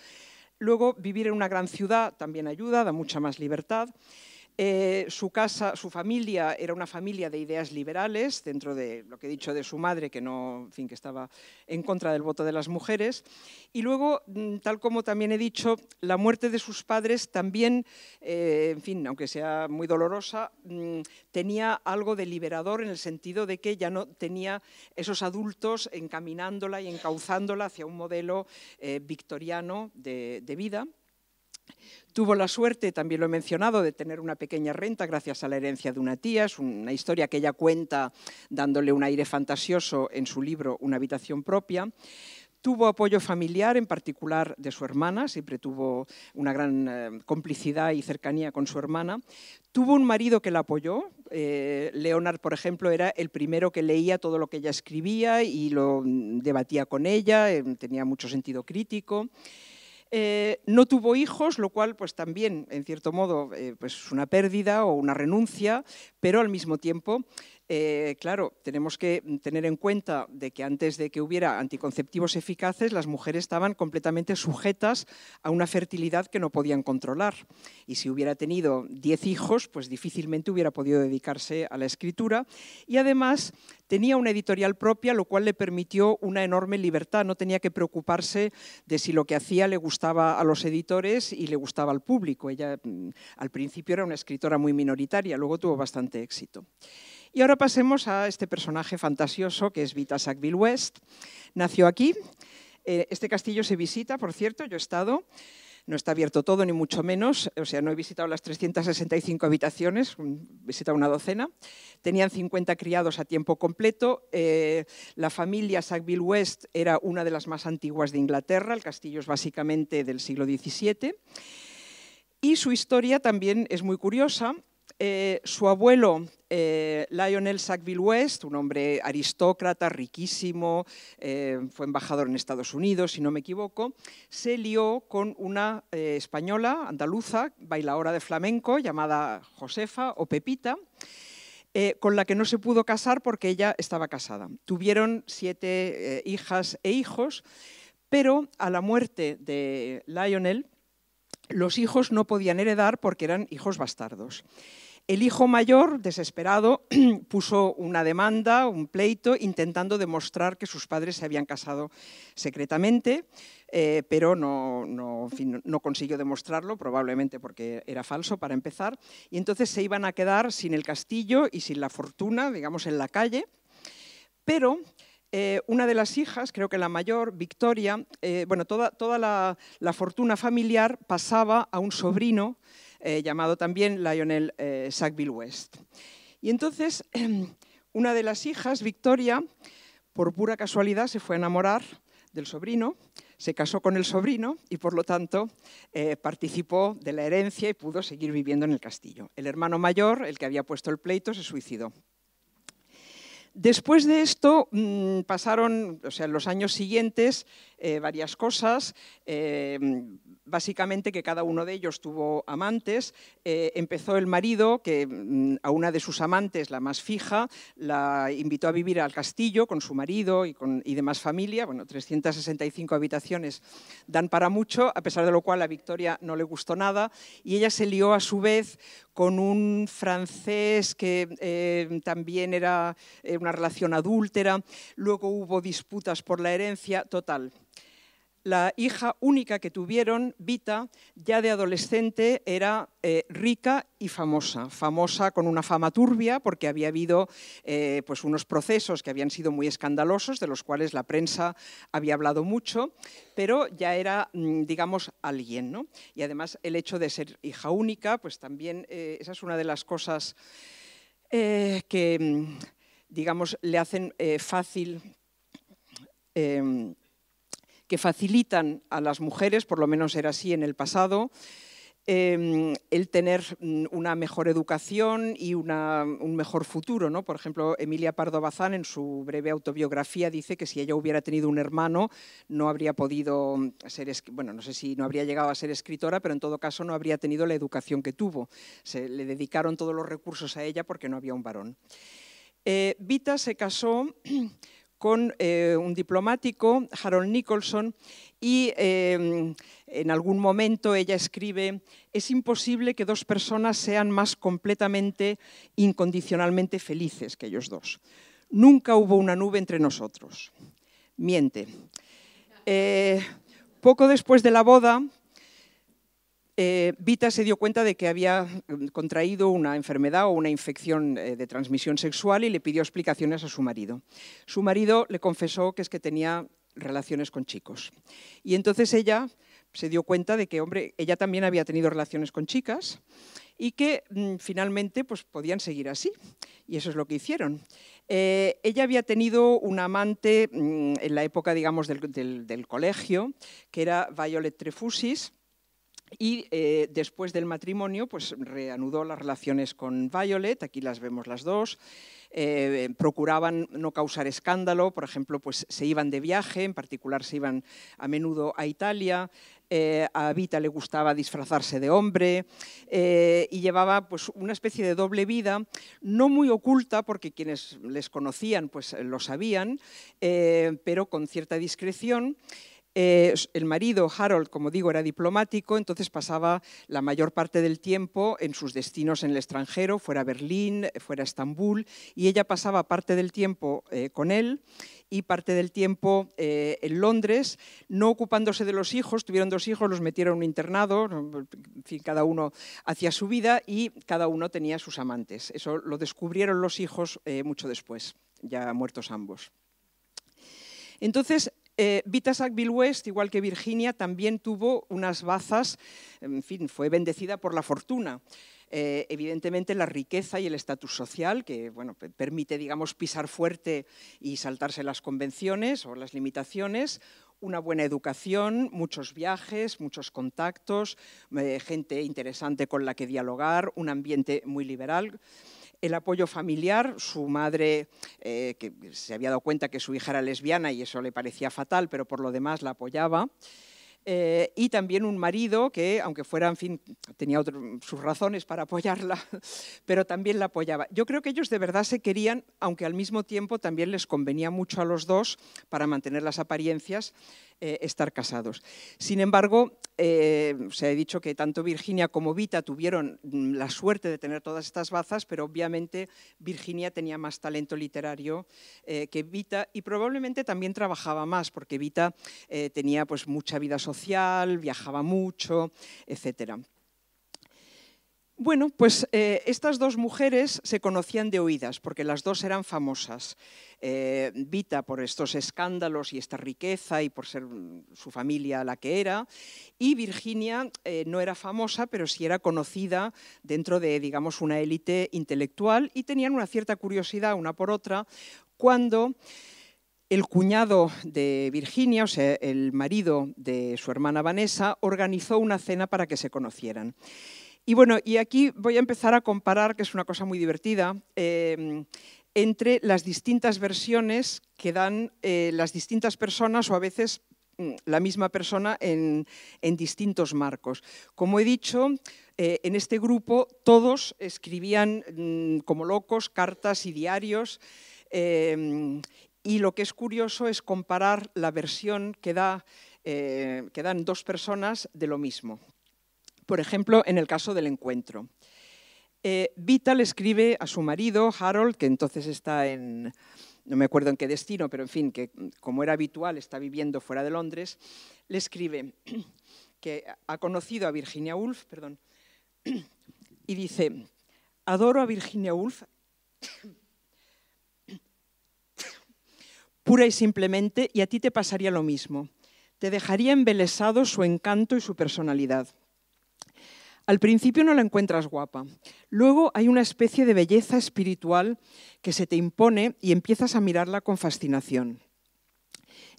Luego, vivir en una gran ciudad también ayuda, da mucha más libertad. Su familia era una familia de ideas liberales, dentro de lo que he dicho de su madre, que no, en fin, que estaba en contra del voto de las mujeres. Y luego, tal como también he dicho, la muerte de sus padres también, en fin, aunque sea muy dolorosa, tenía algo de liberador en el sentido de que ya no tenía esos adultos encaminándola y encauzándola hacia un modelo victoriano de vida. Tuvo la suerte, también lo he mencionado, de tener una pequeña renta gracias a la herencia de una tía. Es una historia que ella cuenta dándole un aire fantasioso en su libro Una habitación propia. Tuvo apoyo familiar, en particular de su hermana, siempre tuvo una gran complicidad y cercanía con su hermana. Tuvo un marido que la apoyó. Leonard, por ejemplo, era el primero que leía todo lo que ella escribía y lo debatía con ella, tenía mucho sentido crítico. No tuvo hijos, lo cual pues también, en cierto modo, pues es una pérdida o una renuncia, pero al mismo tiempo, claro, tenemos que tener en cuenta de que antes de que hubiera anticonceptivos eficaces, las mujeres estaban completamente sujetas a una fertilidad que no podían controlar. Y si hubiera tenido 10 hijos, pues difícilmente hubiera podido dedicarse a la escritura. Y además tenía una editorial propia, lo cual le permitió una enorme libertad. No tenía que preocuparse de si lo que hacía le gustaba a los editores y le gustaba al público. Ella al principio era una escritora muy minoritaria, luego tuvo bastante éxito. Y ahora pasemos a este personaje fantasioso que es Vita Sackville-West. Nació aquí. Este castillo se visita, por cierto, yo he estado. No está abierto todo, ni mucho menos. O sea, no he visitado las 365 habitaciones, he visitado una docena. Tenían 50 criados a tiempo completo. La familia Sackville-West era una de las más antiguas de Inglaterra. El castillo es básicamente del siglo XVII. Y su historia también es muy curiosa. Su abuelo, Lionel Sackville-West, un hombre aristócrata, riquísimo, fue embajador en Estados Unidos, si no me equivoco, se lió con una española, andaluza, bailaora de flamenco, llamada Josefa o Pepita, con la que no se pudo casar porque ella estaba casada. Tuvieron 7 hijas e hijos, pero a la muerte de Lionel, los hijos no podían heredar porque eran hijos bastardos. El hijo mayor, desesperado, puso una demanda, un pleito, intentando demostrar que sus padres se habían casado secretamente, pero no consiguió demostrarlo, probablemente porque era falso para empezar, y entonces se iban a quedar sin el castillo y sin la fortuna, digamos, en la calle, pero una de las hijas, creo que la mayor, Victoria, bueno, toda la fortuna familiar pasaba a un sobrino llamado también Lionel Sackville-West. Y entonces, una de las hijas, Victoria, por pura casualidad se fue a enamorar del sobrino, se casó con el sobrino y, por lo tanto, participó de la herencia y pudo seguir viviendo en el castillo. El hermano mayor, el que había puesto el pleito, se suicidó. Después de esto pasaron, o sea, en los años siguientes varias cosas. básicamente que cada uno de ellos tuvo amantes. Empezó el marido, que a una de sus amantes, la más fija, la invitó a vivir al castillo con su marido y demás familia. Bueno, 365 habitaciones dan para mucho, a pesar de lo cual a Victoria no le gustó nada, y ella se lió a su vez con un francés que también era una relación adúltera. Luego hubo disputas por la herencia, total. La hija única que tuvieron, Vita, ya de adolescente era rica y famosa. Famosa con una fama turbia porque había habido pues unos procesos que habían sido muy escandalosos, de los cuales la prensa había hablado mucho, pero ya era, digamos, alguien, ¿no? Y además el hecho de ser hija única, pues también esa es una de las cosas que, digamos, le hacen fácil... que facilitan a las mujeres, por lo menos era así en el pasado, el tener una mejor educación y un mejor futuro, ¿no? Por ejemplo, Emilia Pardo Bazán, en su breve autobiografía, dice que si ella hubiera tenido un hermano no habría podido ser, bueno, no sé si no habría llegado a ser escritora, pero en todo caso no habría tenido la educación que tuvo. Le dedicaron todos los recursos a ella porque no había un varón. Vita se casó con un diplomático, Harold Nicholson, y en algún momento ella escribe: es imposible que dos personas sean más completamente, incondicionalmente felices que ellos dos. Nunca hubo una nube entre nosotros. Miente. Poco después de la boda, Vita se dio cuenta de que había contraído una enfermedad o una infección de transmisión sexual y le pidió explicaciones a su marido. Su marido le confesó que es que tenía relaciones con chicos. Y entonces ella se dio cuenta de que, hombre, ella también había tenido relaciones con chicas y que finalmente pues, podían seguir así. Y eso es lo que hicieron. Ella había tenido un amante en la época, digamos, del colegio, que era Violet Trefusis. Y después del matrimonio, pues reanudó las relaciones con Violet, aquí las vemos las dos. Procuraban no causar escándalo, por ejemplo, pues se iban de viaje, en particular se iban a menudo a Italia. A Vita le gustaba disfrazarse de hombre y llevaba pues, una especie de doble vida, no muy oculta, porque quienes les conocían pues, lo sabían, pero con cierta discreción. El marido, Harold, como digo, era diplomático, entonces pasaba la mayor parte del tiempo en sus destinos en el extranjero, fuera Berlín, fuera Estambul, y ella pasaba parte del tiempo con él y parte del tiempo en Londres, no ocupándose de los hijos. Tuvieron dos hijos, los metieron en un internado, en fin, cada uno hacía su vida y cada uno tenía sus amantes. Eso lo descubrieron los hijos mucho después, ya muertos ambos. Entonces, Vita Sackville West, igual que Virginia, también tuvo unas bazas, en fin, fue bendecida por la fortuna. Evidentemente la riqueza y el estatus social, que bueno, permite, digamos, pisar fuerte y saltarse las convenciones o las limitaciones, una buena educación, muchos viajes, muchos contactos, gente interesante con la que dialogar, un ambiente muy liberal. El apoyo familiar, su madre, que se había dado cuenta que su hija era lesbiana y eso le parecía fatal, pero por lo demás la apoyaba. Y también un marido que, aunque fuera, en fin, tenía sus razones para apoyarla, pero también la apoyaba. Yo creo que ellos de verdad se querían, aunque al mismo tiempo también les convenía mucho a los dos, para mantener las apariencias, estar casados. Sin embargo, se ha dicho que tanto Virginia como Vita tuvieron la suerte de tener todas estas bazas, pero obviamente Virginia tenía más talento literario que Vita y probablemente también trabajaba más, porque Vita tenía pues, mucha vida social, viajaba mucho, etcétera. Bueno, pues estas dos mujeres se conocían de oídas, porque las dos eran famosas. Vita por estos escándalos y esta riqueza y por ser su familia la que era, y Virginia no era famosa, pero sí era conocida dentro de, digamos, una élite intelectual y tenían una cierta curiosidad una por otra cuando el cuñado de Virginia, o sea, el marido de su hermana Vanessa, organizó una cena para que se conocieran. Y bueno, y aquí voy a empezar a comparar, que es una cosa muy divertida, entre las distintas versiones que dan las distintas personas o a veces la misma persona en distintos marcos. Como he dicho, en este grupo todos escribían como locos cartas y diarios, y lo que es curioso es comparar la versión que dan dos personas de lo mismo. Por ejemplo, en el caso del encuentro. Vita le escribe a su marido, Harold, que entonces está en, no me acuerdo en qué destino, pero en fin, que como era habitual, está viviendo fuera de Londres, le escribe que ha conocido a Virginia Woolf, y dice: adoro a Virginia Woolf pura y simplemente, y a ti te pasaría lo mismo. Te dejaría embelesado su encanto y su personalidad. Al principio no la encuentras guapa, luego hay una especie de belleza espiritual que se te impone y empiezas a mirarla con fascinación.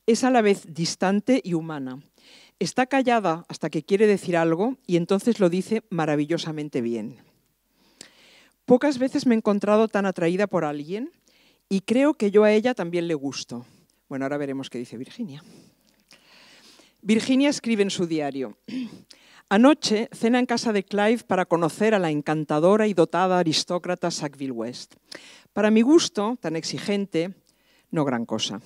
Es a la vez distante y humana. Está callada hasta que quiere decir algo y entonces lo dice maravillosamente bien. Pocas veces me he encontrado tan atraída por alguien y creo que yo a ella también le gusto. Bueno, ahora veremos qué dice Virginia. Virginia escribe en su diario: anoche cena en casa de Clive para conocer a la encantadora y dotada aristócrata Sackville West. Para mi gusto, tan exigente, no gran cosa.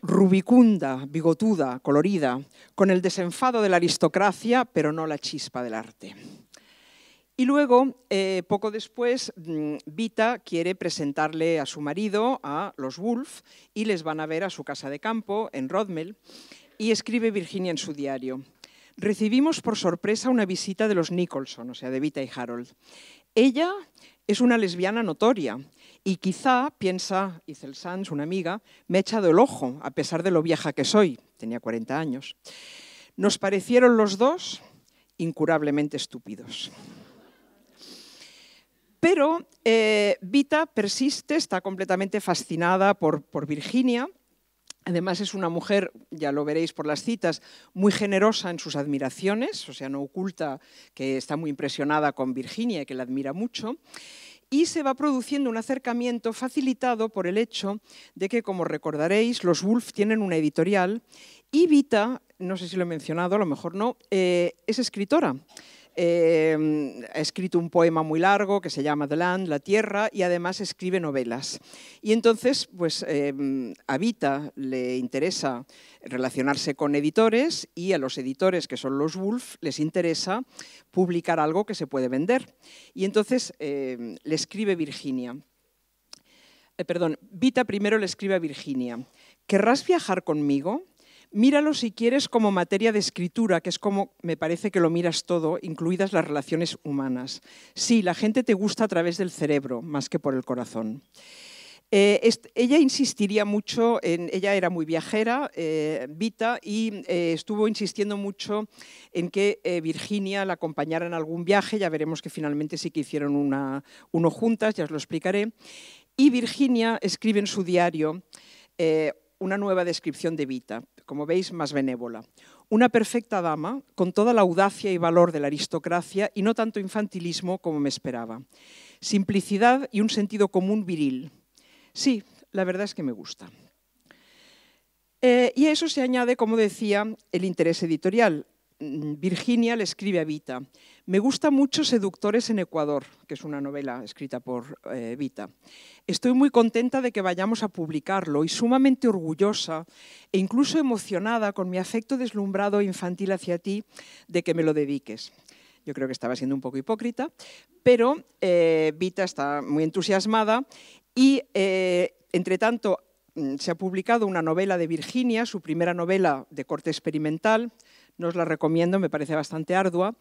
Rubicunda, bigotuda, colorida, con el desenfado de la aristocracia, pero no la chispa del arte. Y luego, poco después, Vita quiere presentarle a su marido, a los Woolf, y les van a ver a su casa de campo, en Rodmell, y escribe Virginia en su diario: recibimos por sorpresa una visita de los Nicholson, o sea, de Vita y Harold. Ella es una lesbiana notoria y quizá, piensa Ethel Sands, una amiga, me ha echado el ojo, a pesar de lo vieja que soy. Tenía 40 años. Nos parecieron los dos incurablemente estúpidos. Pero Vita persiste, está completamente fascinada por Virginia. Además es una mujer, ya lo veréis por las citas, muy generosa en sus admiraciones, o sea, no oculta que está muy impresionada con Virginia y que la admira mucho. Y se va produciendo un acercamiento facilitado por el hecho de que, como recordaréis, los Woolf tienen una editorial y Vita, no sé si lo he mencionado, a lo mejor no, es escritora. Ha escrito un poema muy largo que se llama The Land, La Tierra, y además escribe novelas. Y entonces, pues, a Vita le interesa relacionarse con editores y a los editores, que son los Woolf, les interesa publicar algo que se puede vender. Y entonces le escribe Virginia. Vita primero le escribe a Virginia: ¿querrás viajar conmigo? Míralo si quieres como materia de escritura, que es como me parece que lo miras todo, incluidas las relaciones humanas. Sí, la gente te gusta a través del cerebro, más que por el corazón. Ella insistiría mucho, ella era muy viajera, Vita, y estuvo insistiendo mucho en que Virginia la acompañara en algún viaje. Ya veremos que finalmente sí que hicieron uno juntas, ya os lo explicaré. Y Virginia escribe en su diario una nueva descripción de Vita, como veis, más benévola. Una perfecta dama, con toda la audacia y valor de la aristocracia y no tanto infantilismo como me esperaba. Simplicidad y un sentido común viril. Sí, la verdad es que me gusta. Y a eso se añade, como decía, el interés editorial. Virginia le escribe a Vita: me gusta mucho Seductores en Ecuador, que es una novela escrita por Vita. Estoy muy contenta de que vayamos a publicarlo y sumamente orgullosa e incluso emocionada con mi afecto deslumbrado e infantil hacia ti de que me lo dediques. Yo creo que estaba siendo un poco hipócrita, pero Vita está muy entusiasmada y, entre tanto, se ha publicado una novela de Virginia, su primera novela de corte experimental. No os la recomiendo, me parece bastante ardua.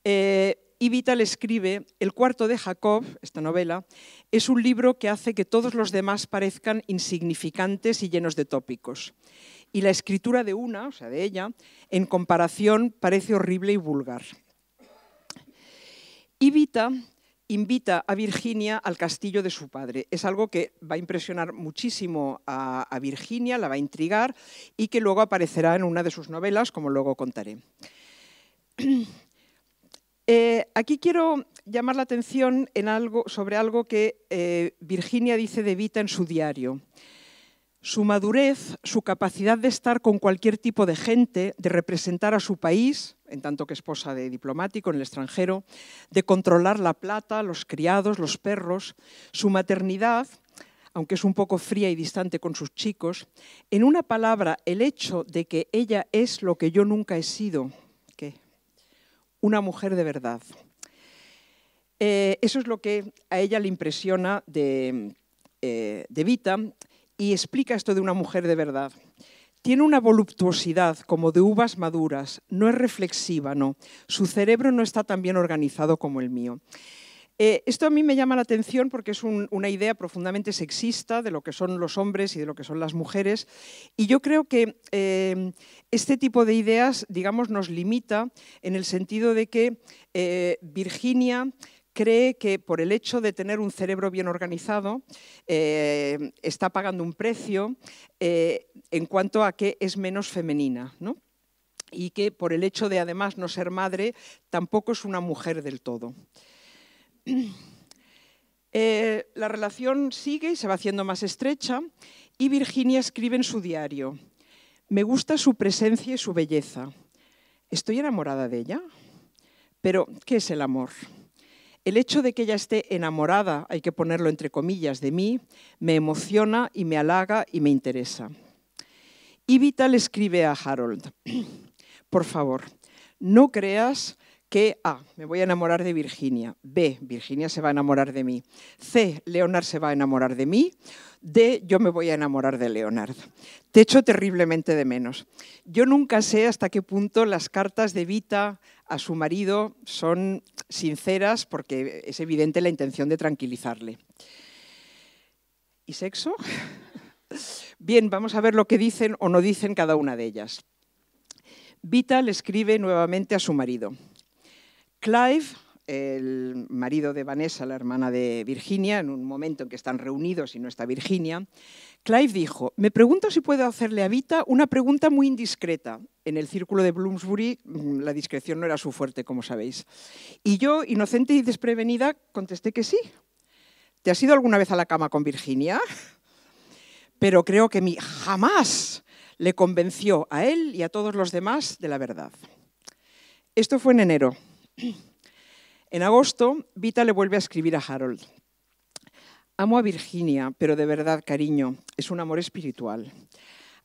Y Vita le escribe: El cuarto de Jacob, esta novela, es un libro que hace que todos los demás parezcan insignificantes y llenos de tópicos. Y la escritura de una, o sea, de ella, en comparación parece horrible y vulgar. Y Vita invita a Virginia al castillo de su padre. Es algo que va a impresionar muchísimo a Virginia, la va a intrigar y que luego aparecerá en una de sus novelas, como luego contaré. Aquí quiero llamar la atención sobre algo que Virginia dice de Vita en su diario. Su madurez, su capacidad de estar con cualquier tipo de gente, de representar a su país, en tanto que esposa de diplomático en el extranjero, de controlar la plata, los criados, los perros, su maternidad, aunque es un poco fría y distante con sus chicos, en una palabra, el hecho de que ella es lo que yo nunca he sido, ¿qué? Una mujer de verdad. Eso es lo que a ella le impresiona de Vita, y explica esto de una mujer de verdad. Tiene una voluptuosidad como de uvas maduras, no es reflexiva, no. Su cerebro no está tan bien organizado como el mío. Esto a mí me llama la atención porque es una idea profundamente sexista de lo que son los hombres y de lo que son las mujeres, y yo creo que este tipo de ideas, digamos, nos limita en el sentido de que Virginia cree que por el hecho de tener un cerebro bien organizado está pagando un precio en cuanto a que es menos femenina, ¿no? Y que por el hecho de además no ser madre tampoco es una mujer del todo. La relación sigue y se va haciendo más estrecha y Virginia escribe en su diario: me gusta su presencia y su belleza. ¿Estoy enamorada de ella? Pero, ¿qué es el amor? El hecho de que ella esté enamorada, hay que ponerlo entre comillas, de mí, me emociona y me halaga y me interesa. Y Vita le escribe a Harold: por favor, no creas que A, me voy a enamorar de Virginia, B, Virginia se va a enamorar de mí, C, Leonard se va a enamorar de mí, D, yo me voy a enamorar de Leonard. Te echo terriblemente de menos. Yo nunca sé hasta qué punto las cartas de Vita a su marido son sinceras, porque es evidente la intención de tranquilizarle. ¿Y sexo? Bien, vamos a ver lo que dicen o no dicen cada una de ellas. Vita le escribe nuevamente a su marido. Clive, el marido de Vanessa, la hermana de Virginia, en un momento en que están reunidos y no está Virginia, Clive dijo: me pregunto si puedo hacerle a Vita una pregunta muy indiscreta. En el círculo de Bloomsbury la discreción no era su fuerte, como sabéis. Y yo, inocente y desprevenida, contesté que sí. ¿Te has ido alguna vez a la cama con Virginia? Pero creo que jamás le convenció a él y a todos los demás de la verdad. Esto fue en enero. En agosto, Vita le vuelve a escribir a Harold: amo a Virginia, pero de verdad, cariño, es un amor espiritual.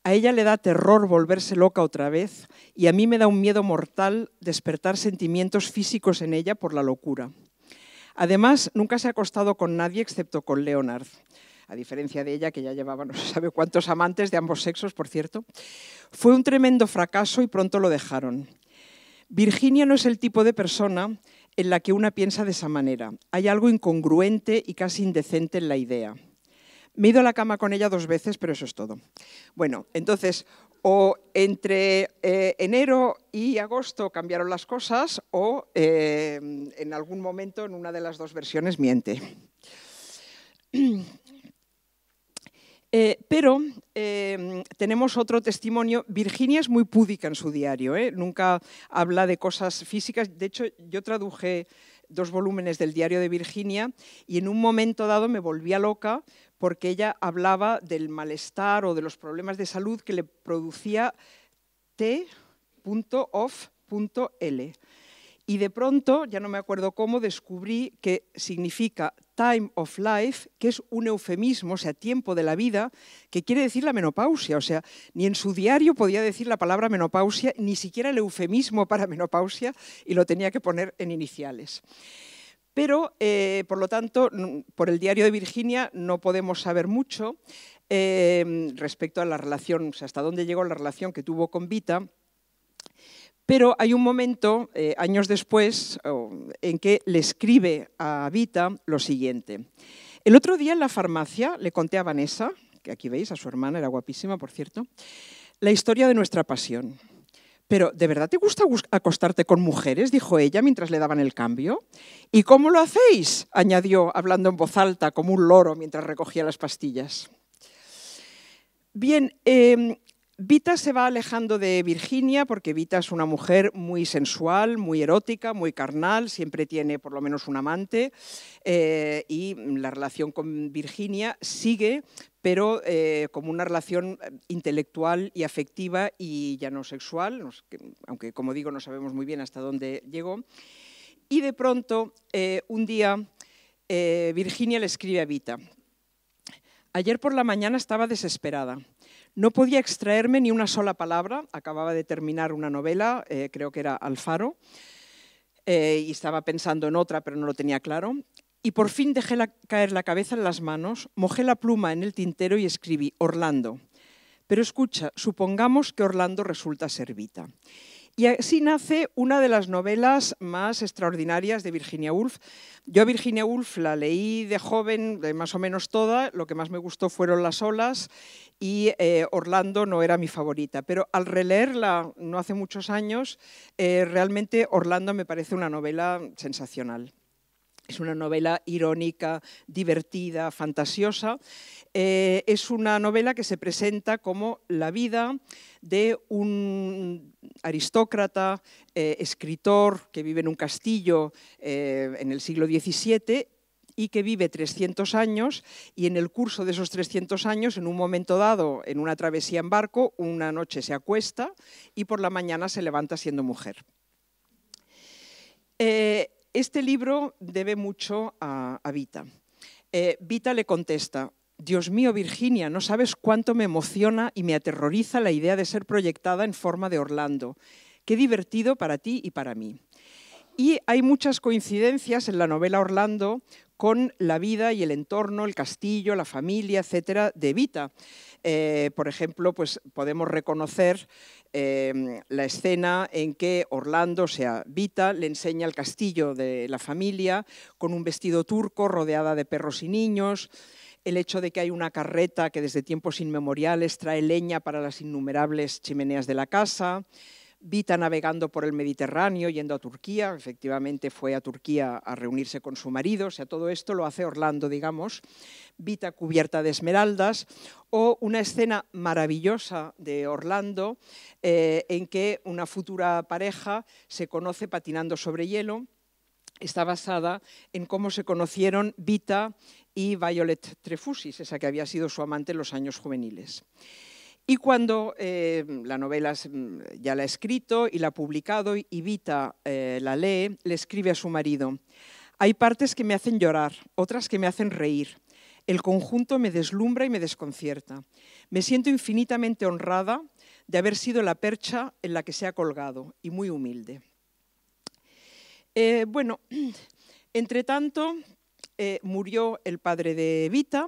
A ella le da terror volverse loca otra vez y a mí me da un miedo mortal despertar sentimientos físicos en ella por la locura. Además, nunca se ha acostado con nadie excepto con Leonard, a diferencia de ella, que ya llevaba no se sabe cuántos amantes de ambos sexos, por cierto. Fue un tremendo fracaso y pronto lo dejaron. Virginia no es el tipo de persona en la que una piensa de esa manera. Hay algo incongruente y casi indecente en la idea. Me he ido a la cama con ella 2 veces, pero eso es todo. Bueno, entonces, o entre enero y agosto cambiaron las cosas, o en algún momento, en una de las 2 versiones, miente. Pero tenemos otro testimonio. Virginia es muy púdica en su diario, nunca habla de cosas físicas. De hecho, yo traduje 2 volúmenes del diario de Virginia y en un momento dado me volvía loca porque ella hablaba del malestar o de los problemas de salud que le producía T.off.L. Y de pronto, ya no me acuerdo cómo, descubrí que significa time of life, que es un eufemismo, o sea, tiempo de la vida, que quiere decir la menopausia. O sea, ni en su diario podía decir la palabra menopausia, ni siquiera el eufemismo para menopausia, y lo tenía que poner en iniciales. Pero, por lo tanto, por el diario de Virginia no podemos saber mucho respecto a la relación, o sea, hasta dónde llegó la relación que tuvo con Vita. Pero hay un momento, años después, en que le escribe a Vita lo siguiente. El otro día en la farmacia le conté a Vanessa, que aquí veis, a su hermana, era guapísima, por cierto, la historia de nuestra pasión. Pero, ¿de verdad te gusta acostarte con mujeres?, dijo ella mientras le daban el cambio. ¿Y cómo lo hacéis?, añadió, hablando en voz alta, como un loro, mientras recogía las pastillas. Bien, Vita se va alejando de Virginia porque Vita es una mujer muy sensual, muy erótica, muy carnal, siempre tiene por lo menos un amante y la relación con Virginia sigue, pero como una relación intelectual y afectiva y ya no sexual, aunque como digo no sabemos muy bien hasta dónde llegó. Y de pronto, un día, Virginia le escribe a Vita: ayer por la mañana estaba desesperada. No podía extraerme ni una sola palabra. Acababa de terminar una novela, creo que era Alfaro, y estaba pensando en otra, pero no lo tenía claro. Y por fin dejé caer la cabeza en las manos, mojé la pluma en el tintero y escribí Orlando. Pero escucha, supongamos que Orlando resulta ser Vita. Y así nace una de las novelas más extraordinarias de Virginia Woolf. Yo a Virginia Woolf la leí de joven, más o menos toda. Lo que más me gustó fueron Las olas y Orlando no era mi favorita. Pero al releerla no hace muchos años, realmente Orlando me parece una novela sensacional. Es una novela irónica, divertida, fantasiosa. Es una novela que se presenta como la vida de un aristócrata, escritor que vive en un castillo en el siglo XVII y que vive 300 años, y en el curso de esos 300 años, en un momento dado, en una travesía en barco, una noche se acuesta y por la mañana se levanta siendo mujer. Este libro debe mucho a Vita. Vita le contesta: Dios mío, Virginia, no sabes cuánto me emociona y me aterroriza la idea de ser proyectada en forma de Orlando. Qué divertido para ti y para mí. Y hay muchas coincidencias en la novela Orlando con la vida y el entorno, el castillo, la familia, etcétera, de Vita. Por ejemplo, pues podemos reconocer la escena en que Orlando, o sea, Vita, le enseña el castillo de la familia con un vestido turco rodeada de perros y niños, el hecho de que hay una carreta que desde tiempos inmemoriales trae leña para las innumerables chimeneas de la casa, Vita navegando por el Mediterráneo, yendo a Turquía, efectivamente fue a Turquía a reunirse con su marido, o sea, todo esto lo hace Orlando, digamos, Vita cubierta de esmeraldas, o una escena maravillosa de Orlando en que una futura pareja se conoce patinando sobre hielo. Está basada en cómo se conocieron Vita y Violet Trefusis, esa que había sido su amante en los años juveniles. Y cuando la novela ya la ha escrito y la ha publicado y Vita la lee, le escribe a su marido: hay partes que me hacen llorar, otras que me hacen reír. El conjunto me deslumbra y me desconcierta. Me siento infinitamente honrada de haber sido la percha en la que se ha colgado y muy humilde. Bueno, entre tanto, murió el padre de Vita.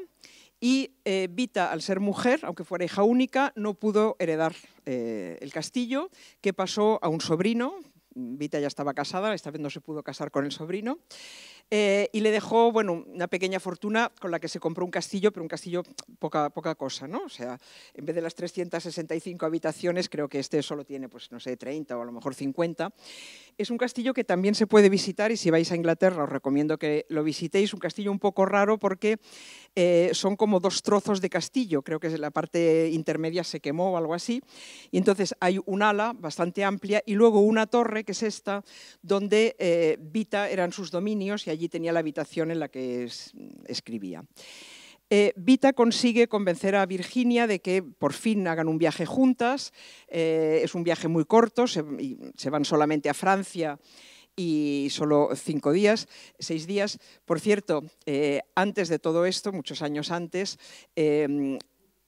Y Vita, al ser mujer, aunque fuera hija única, no pudo heredar el castillo, que pasó a un sobrino. Vita ya estaba casada, esta vez no se pudo casar con el sobrino. Y le dejó, bueno, una pequeña fortuna con la que se compró un castillo, pero un castillo poca cosa, ¿no? O sea, en vez de las 365 habitaciones, creo que este solo tiene, pues no sé, 30 o a lo mejor 50. Es un castillo que también se puede visitar y si vais a Inglaterra os recomiendo que lo visitéis. Un castillo un poco raro porque son como dos trozos de castillo, creo que la parte intermedia se quemó o algo así. Y entonces hay un ala bastante amplia y luego una torre, que es esta, donde Vita eran sus dominios y allí tenía la habitación en la que escribía. Vita consigue convencer a Virginia de que por fin hagan un viaje juntas. Es un viaje muy corto, se van solamente a Francia y solo 6 días. Por cierto, antes de todo esto, muchos años antes,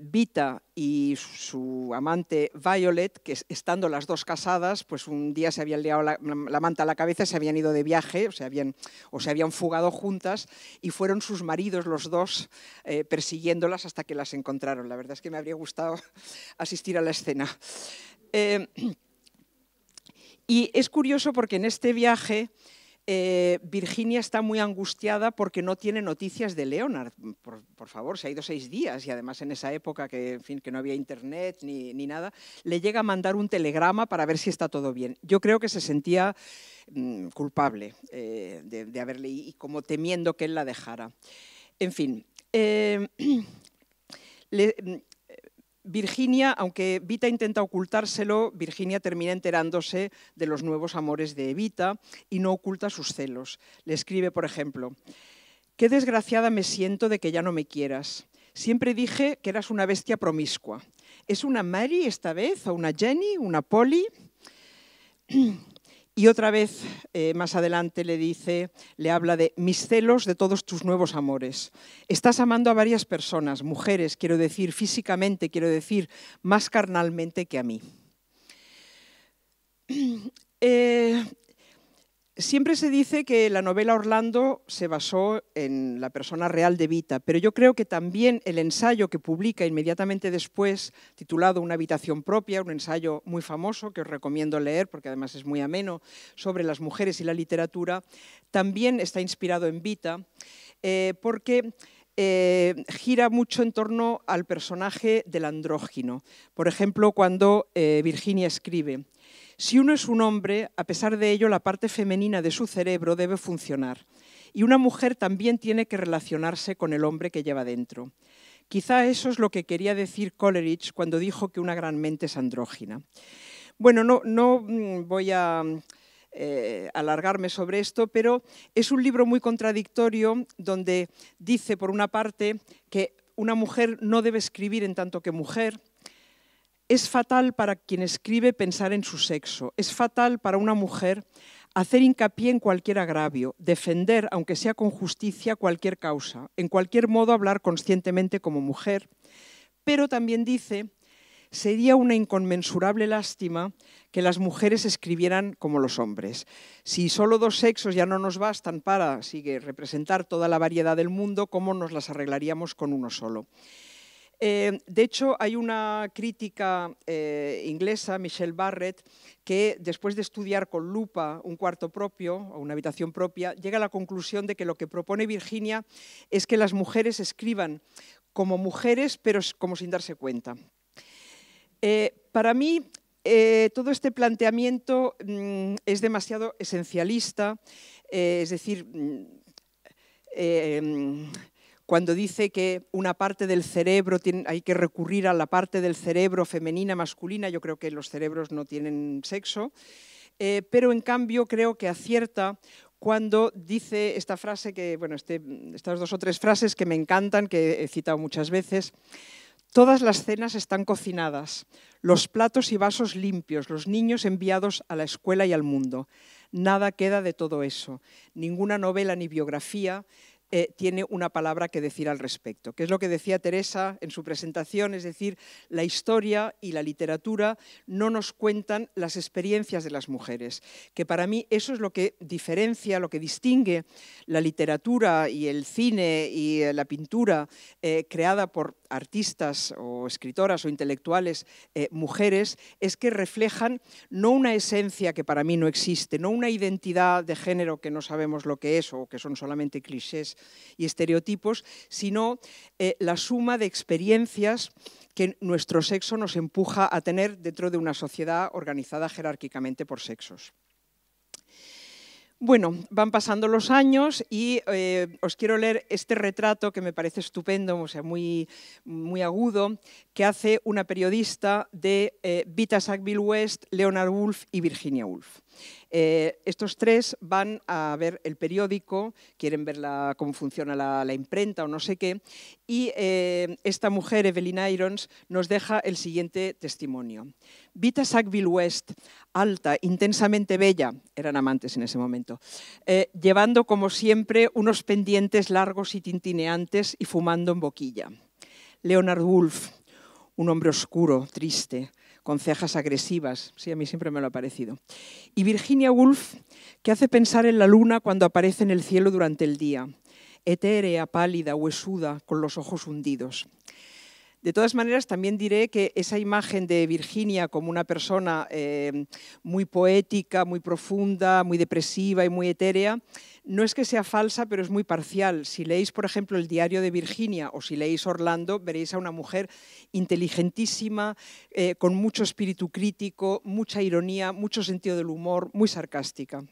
Vita y su amante Violet, que estando las dos casadas, pues un día se habían liado la manta a la cabeza, se habían ido de viaje o se habían fugado juntas y fueron sus maridos los dos persiguiéndolas hasta que las encontraron. La verdad es que me habría gustado asistir a la escena. Y es curioso porque en este viaje Virginia está muy angustiada porque no tiene noticias de Leonard. Por favor, se ha ido 6 días y además en esa época que no había internet ni nada, le llega a mandar un telegrama para ver si está todo bien. Yo creo que se sentía culpable de haberle y como temiendo que él la dejara. En fin, Virginia, aunque Vita intenta ocultárselo, Virginia termina enterándose de los nuevos amores de Vita y no oculta sus celos. Le escribe, por ejemplo: «Qué desgraciada me siento de que ya no me quieras. Siempre dije que eras una bestia promiscua. ¿Es una Mary esta vez o una Jenny, una Polly? Y otra vez, más adelante, le habla de mis celos de todos tus nuevos amores. Estás amando a varias personas, mujeres, quiero decir, físicamente, quiero decir, más carnalmente que a mí. Siempre se dice que la novela Orlando se basó en la persona real de Vita, pero yo creo que también el ensayo que publica inmediatamente después, titulado Una habitación propia, un ensayo muy famoso que os recomiendo leer porque además es muy ameno, sobre las mujeres y la literatura, también está inspirado en Vita, porque gira mucho en torno al personaje del andrógino. Por ejemplo, cuando Virginia escribe: si uno es un hombre, a pesar de ello, la parte femenina de su cerebro debe funcionar. Y una mujer también tiene que relacionarse con el hombre que lleva dentro. Quizá eso es lo que quería decir Coleridge cuando dijo que una gran mente es andrógina. Bueno, no voy a alargarme sobre esto, pero es un libro muy contradictorio donde dice, por una parte, que una mujer no debe escribir en tanto que mujer. Es fatal para quien escribe pensar en su sexo. Es fatal para una mujer hacer hincapié en cualquier agravio, defender, aunque sea con justicia, cualquier causa, en cualquier modo hablar conscientemente como mujer. Pero también dice, sería una inconmensurable lástima que las mujeres escribieran como los hombres. Si solo dos sexos ya no nos bastan para representar toda la variedad del mundo, ¿cómo nos las arreglaríamos con uno solo? De hecho, hay una crítica inglesa, Michelle Barrett, que después de estudiar con lupa un cuarto propio o una habitación propia, llega a la conclusión de que lo que propone Virginia es que las mujeres escriban como mujeres, pero como sin darse cuenta. Para mí, todo este planteamiento es demasiado esencialista, es decir, cuando dice que una parte del cerebro hay que recurrir a la parte del cerebro femenina, masculina, yo creo que los cerebros no tienen sexo, pero en cambio creo que acierta cuando dice esta frase, estas dos o tres frases que me encantan, que he citado muchas veces. Todas las cenas están cocinadas, los platos y vasos limpios, los niños enviados a la escuela y al mundo. Nada queda de todo eso, ninguna novela ni biografía tiene una palabra que decir al respecto, que es lo que decía Teresa en su presentación, es decir, la historia y la literatura no nos cuentan las experiencias de las mujeres, que para mí eso es lo que diferencia, lo que distingue la literatura y el cine y la pintura creada por artistas o escritoras o intelectuales mujeres, es que reflejan no una esencia que para mí no existe, no una identidad de género que no sabemos lo que es o que son solamente clichés y estereotipos, sino la suma de experiencias que nuestro sexo nos empuja a tener dentro de una sociedad organizada jerárquicamente por sexos. Bueno, van pasando los años y os quiero leer este retrato que me parece estupendo, o sea, muy agudo, que hace una periodista de Vita Sackville-West, Leonard Woolf y Virginia Woolf. Estos tres van a ver el periódico, quieren ver cómo funciona la imprenta o no sé qué, y esta mujer, Evelyn Irons, nos deja el siguiente testimonio. Vita Sackville-West, alta, intensamente bella, eran amantes en ese momento, llevando como siempre unos pendientes largos y tintineantes y fumando en boquilla. Leonard Woolf, un hombre oscuro, triste, con cejas agresivas, sí, a mí siempre me lo ha parecido. Y Virginia Woolf, que hace pensar en la luna cuando aparece en el cielo durante el día, etérea, pálida, huesuda, con los ojos hundidos. De todas maneras, también diré que esa imagen de Virginia como una persona muy poética, muy profunda, muy depresiva y muy etérea, no es que sea falsa, pero es muy parcial. Si leéis, por ejemplo, el diario de Virginia o si leéis Orlando, veréis a una mujer inteligentísima, con mucho espíritu crítico, mucha ironía, mucho sentido del humor, muy sarcástica.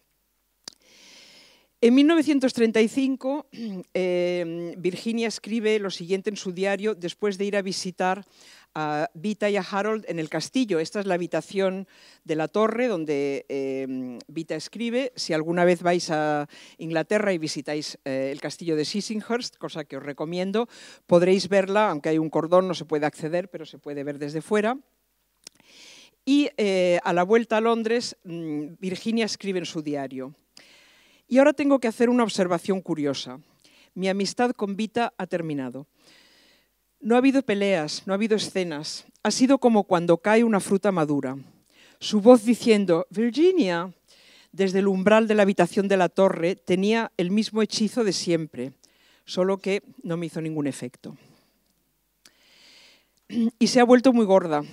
En 1935, Virginia escribe lo siguiente en su diario después de ir a visitar a Vita y a Harold en el castillo. Esta es la habitación de la torre donde Vita escribe. Si alguna vez vais a Inglaterra y visitáis el castillo de Sissinghurst, cosa que os recomiendo, podréis verla, aunque hay un cordón, no se puede acceder, pero se puede ver desde fuera. Y a la vuelta a Londres, Virginia escribe en su diario: y ahora tengo que hacer una observación curiosa. Mi amistad con Vita ha terminado. No ha habido peleas, no ha habido escenas. Ha sido como cuando cae una fruta madura. Su voz diciendo «Virginia» desde el umbral de la habitación de la torre tenía el mismo hechizo de siempre, solo que no me hizo ningún efecto. Y se ha vuelto muy gorda.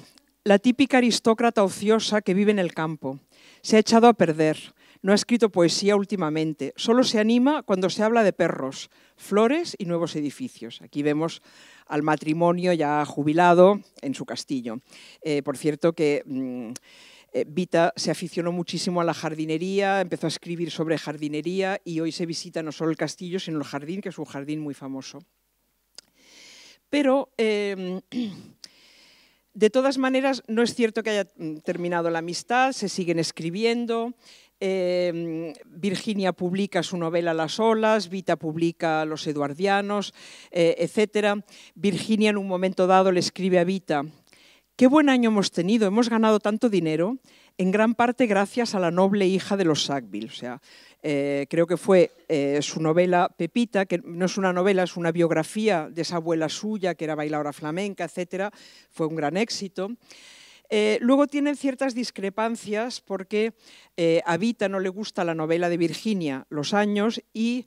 La típica aristócrata ociosa que vive en el campo. Se ha echado a perder. No ha escrito poesía últimamente. Solo se anima cuando se habla de perros, flores y nuevos edificios. Aquí vemos al matrimonio ya jubilado en su castillo. Por cierto que Vita se aficionó muchísimo a la jardinería, empezó a escribir sobre jardinería y hoy se visita no solo el castillo, sino el jardín, que es un jardín muy famoso. Pero de todas maneras, no es cierto que haya terminado la amistad, se siguen escribiendo. Virginia publica su novela Las olas, Vita publica Los eduardianos, etc. Virginia en un momento dado le escribe a Vita: «Qué buen año hemos tenido, hemos ganado tanto dinero, en gran parte gracias a la noble hija de los Sackville». O sea, creo que fue su novela Pepita, que no es una novela, es una biografía de esa abuela suya, que era bailadora flamenca, etc. Fue un gran éxito. Luego tienen ciertas discrepancias porque a Vita no le gusta la novela de Virginia, Los años, y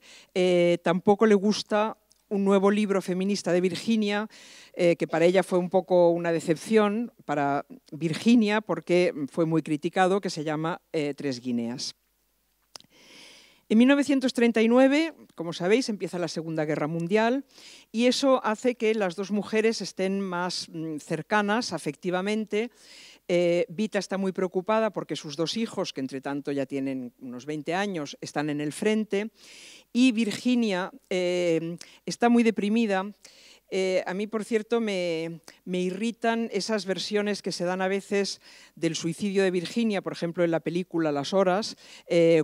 tampoco le gusta un nuevo libro feminista de Virginia, que para ella fue un poco una decepción, para Virginia, porque fue muy criticado, que se llama Tres Guineas. En 1939, como sabéis, empieza la Segunda Guerra Mundial y eso hace que las dos mujeres estén más cercanas afectivamente. Vita está muy preocupada porque sus dos hijos, que entre tanto ya tienen unos 20 años, están en el frente, y Virginia está muy deprimida. A mí, por cierto, me irritan esas versiones que se dan a veces del suicidio de Virginia, por ejemplo, en la película Las horas,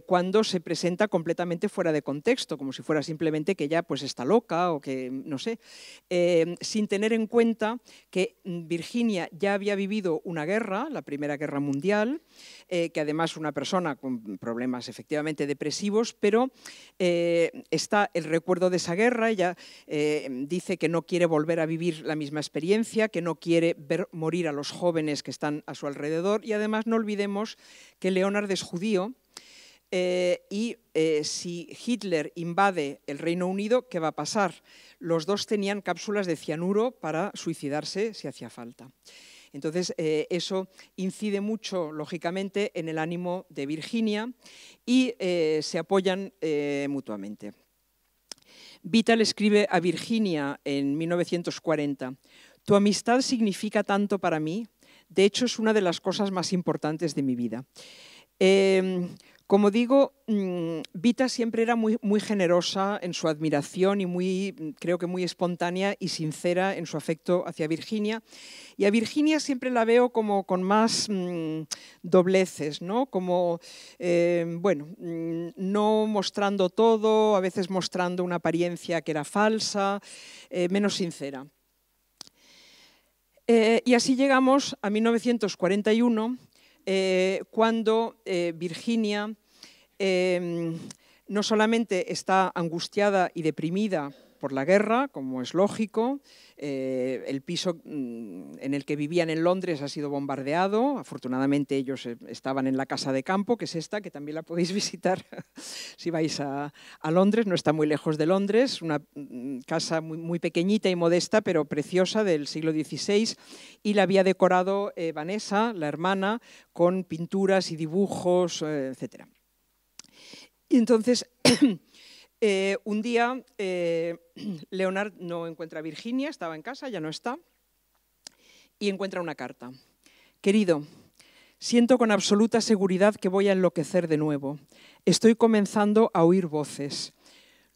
cuando se presenta completamente fuera de contexto, como si fuera simplemente que ella pues, está loca o que, no sé, sin tener en cuenta que Virginia ya había vivido una guerra, la Primera Guerra Mundial, que además es una persona con problemas efectivamente depresivos, pero está el recuerdo de esa guerra. Ella dice que no quiere volver a vivir la misma experiencia, que no quiere ver morir a los jóvenes que están a su alrededor, y además no olvidemos que Leonard es judío y si Hitler invade el Reino Unido, ¿qué va a pasar? Los dos tenían cápsulas de cianuro para suicidarse si hacía falta. Entonces, eso incide mucho, lógicamente, en el ánimo de Virginia y se apoyan mutuamente. Vita le escribe a Virginia en 1940: «Tu amistad significa tanto para mí, de hecho es una de las cosas más importantes de mi vida». Como digo, Vita siempre era muy generosa en su admiración y creo que muy espontánea y sincera en su afecto hacia Virginia. Y a Virginia siempre la veo como con más dobleces, ¿no? Como, bueno, no mostrando todo, a veces mostrando una apariencia que era falsa, menos sincera. Y así llegamos a 1941, cuando Virginia no solamente está angustiada y deprimida por la guerra, como es lógico, el piso en el que vivían en Londres ha sido bombardeado. Afortunadamente ellos estaban en la casa de campo, que es esta, que también la podéis visitar si vais a Londres, no está muy lejos de Londres, una casa muy pequeñita y modesta, pero preciosa, del siglo XVI, y la había decorado Vanessa, la hermana, con pinturas y dibujos, etc. Y entonces, un día, Leonard no encuentra a Virginia, estaba en casa, ya no está, y encuentra una carta. «Querido, siento con absoluta seguridad que voy a enloquecer de nuevo. Estoy comenzando a oír voces.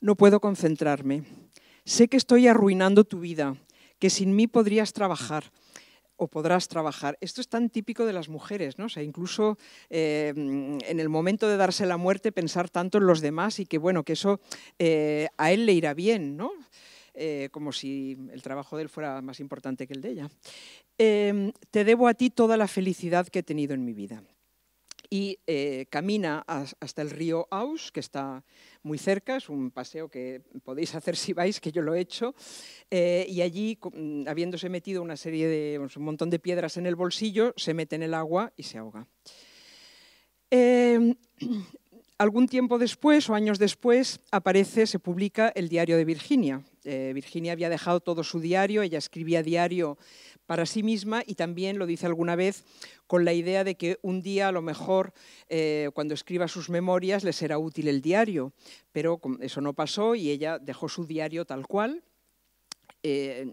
No puedo concentrarme. Sé que estoy arruinando tu vida, que sin mí podrías trabajar. o podrás trabajar. Esto es tan típico de las mujeres, ¿no? O sea, incluso en el momento de darse la muerte pensar tanto en los demás y que, bueno, que eso a él le irá bien, ¿no? Como si el trabajo de él fuera más importante que el de ella. Te debo a ti toda la felicidad que he tenido en mi vida. Y camina hasta el río Aus, que está muy cerca, es un paseo que podéis hacer si vais, que yo lo he hecho, y allí, habiéndose metido una serie de, un montón de piedras en el bolsillo, se mete en el agua y se ahoga. Algún tiempo después, o años después, se publica el Diario de Virginia. Virginia había dejado todo su diario, ella escribía diario para sí misma y también, lo dice alguna vez, con la idea de que un día a lo mejor cuando escriba sus memorias le será útil el diario, pero eso no pasó y ella dejó su diario tal cual.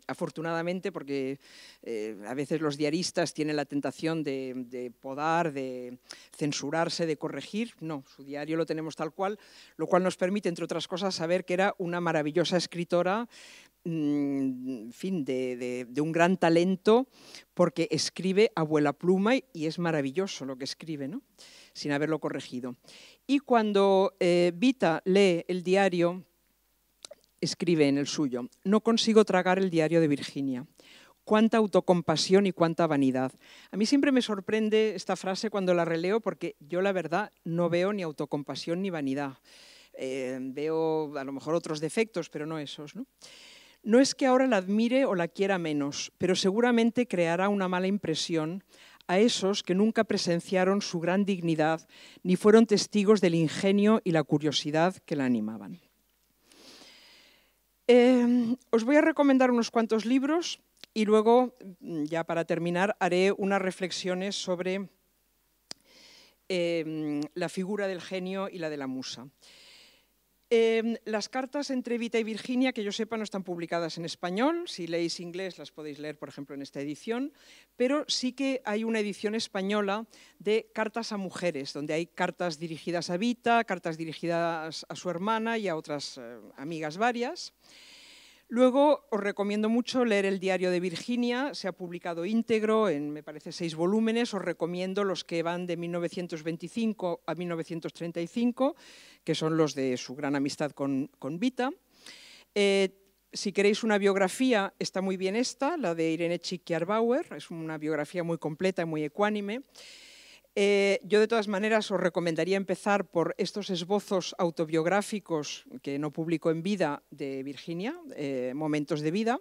Afortunadamente, porque a veces los diaristas tienen la tentación de podar, de censurarse, de corregir. No, su diario lo tenemos tal cual, lo cual nos permite, entre otras cosas, saber que era una maravillosa escritora, en fin, de un gran talento, porque escribe a vuela pluma y es maravilloso lo que escribe, ¿no? Sin haberlo corregido. Y cuando Vita lee el diario, escribe en el suyo: no consigo tragar el diario de Virginia. Cuánta autocompasión y cuánta vanidad. A mí siempre me sorprende esta frase cuando la releo porque yo la verdad no veo ni autocompasión ni vanidad. Veo a lo mejor otros defectos, pero no esos, ¿no? No es que ahora la admire o la quiera menos, pero seguramente creará una mala impresión a esos que nunca presenciaron su gran dignidad ni fueron testigos del ingenio y la curiosidad que la animaban. Os voy a recomendar unos cuantos libros y luego, ya para terminar, haré unas reflexiones sobre la figura del genio y la de la musa. Las cartas entre Vita y Virginia, que yo sepa, no están publicadas en español. Si leéis inglés las podéis leer, por ejemplo, en esta edición, pero sí que hay una edición española de Cartas a mujeres, donde hay cartas dirigidas a Vita, cartas dirigidas a su hermana y a otras amigas varias. Luego os recomiendo mucho leer el Diario de Virginia, se ha publicado íntegro en, me parece, 6 volúmenes. Os recomiendo los que van de 1925 a 1935, que son los de su gran amistad con Vita. Si queréis una biografía, está muy bien esta, la de Irene Tschickiar-Bauer, es una biografía muy completa y muy ecuánime. Yo, de todas maneras, os recomendaría empezar por estos esbozos autobiográficos que no publicó en vida de Virginia, Momentos de vida.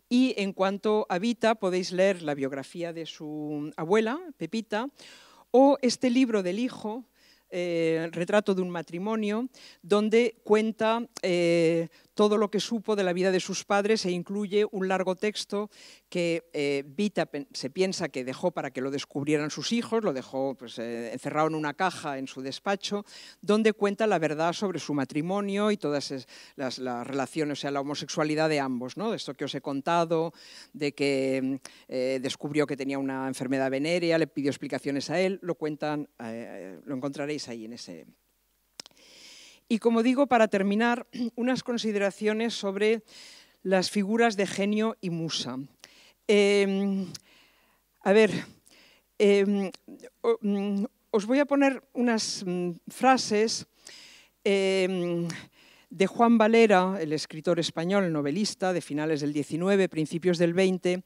Y en cuanto a Vita, podéis leer la biografía de su abuela, Pepita, o este libro del hijo, Retrato de un matrimonio, donde cuenta todo lo que supo de la vida de sus padres e incluye un largo texto que Vita se piensa que dejó para que lo descubrieran sus hijos, lo dejó pues, encerrado en una caja en su despacho, donde cuenta la verdad sobre su matrimonio y todas las relaciones, o sea, la homosexualidad de ambos, ¿no? Esto que os he contado, de que descubrió que tenía una enfermedad venérea, le pidió explicaciones a él, lo cuentan, lo encontraréis ahí en ese. Y como digo, para terminar, unas consideraciones sobre las figuras de genio y musa. Os voy a poner unas frases de Juan Valera, el escritor español, novelista de finales del XIX, principios del XX,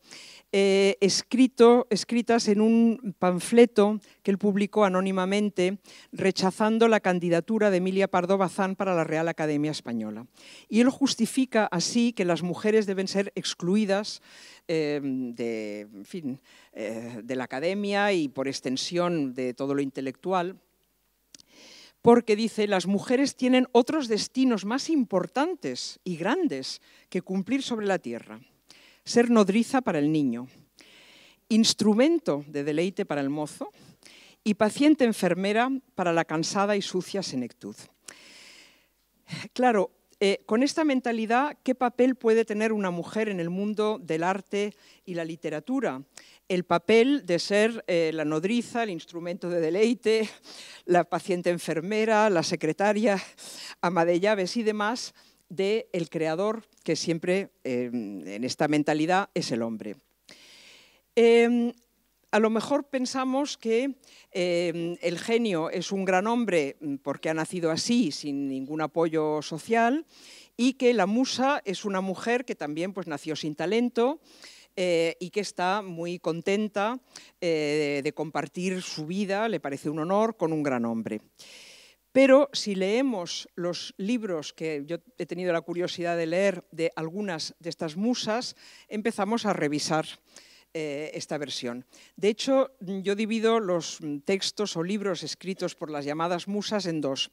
escritas en un panfleto que él publicó anónimamente rechazando la candidatura de Emilia Pardo Bazán para la Real Academia Española. Y él justifica así que las mujeres deben ser excluidas de la academia y por extensión de todo lo intelectual, porque dice, las mujeres tienen otros destinos más importantes y grandes que cumplir sobre la tierra. Ser nodriza para el niño, instrumento de deleite para el mozo y paciente enfermera para la cansada y sucia senectud. Claro, con esta mentalidad, ¿qué papel puede tener una mujer en el mundo del arte y la literatura? El papel de ser la nodriza, el instrumento de deleite, la paciente enfermera, la secretaria, ama de llaves y demás del creador, que siempre en esta mentalidad es el hombre. A lo mejor pensamos que el genio es un gran hombre porque ha nacido así, sin ningún apoyo social, y que la musa es una mujer que también pues, nació sin talento y que está muy contenta de compartir su vida, le parece un honor, con un gran hombre. Pero si leemos los libros que yo he tenido la curiosidad de leer de algunas de estas musas, empezamos a revisar esta versión. De hecho, yo divido los textos o libros escritos por las llamadas musas en dos.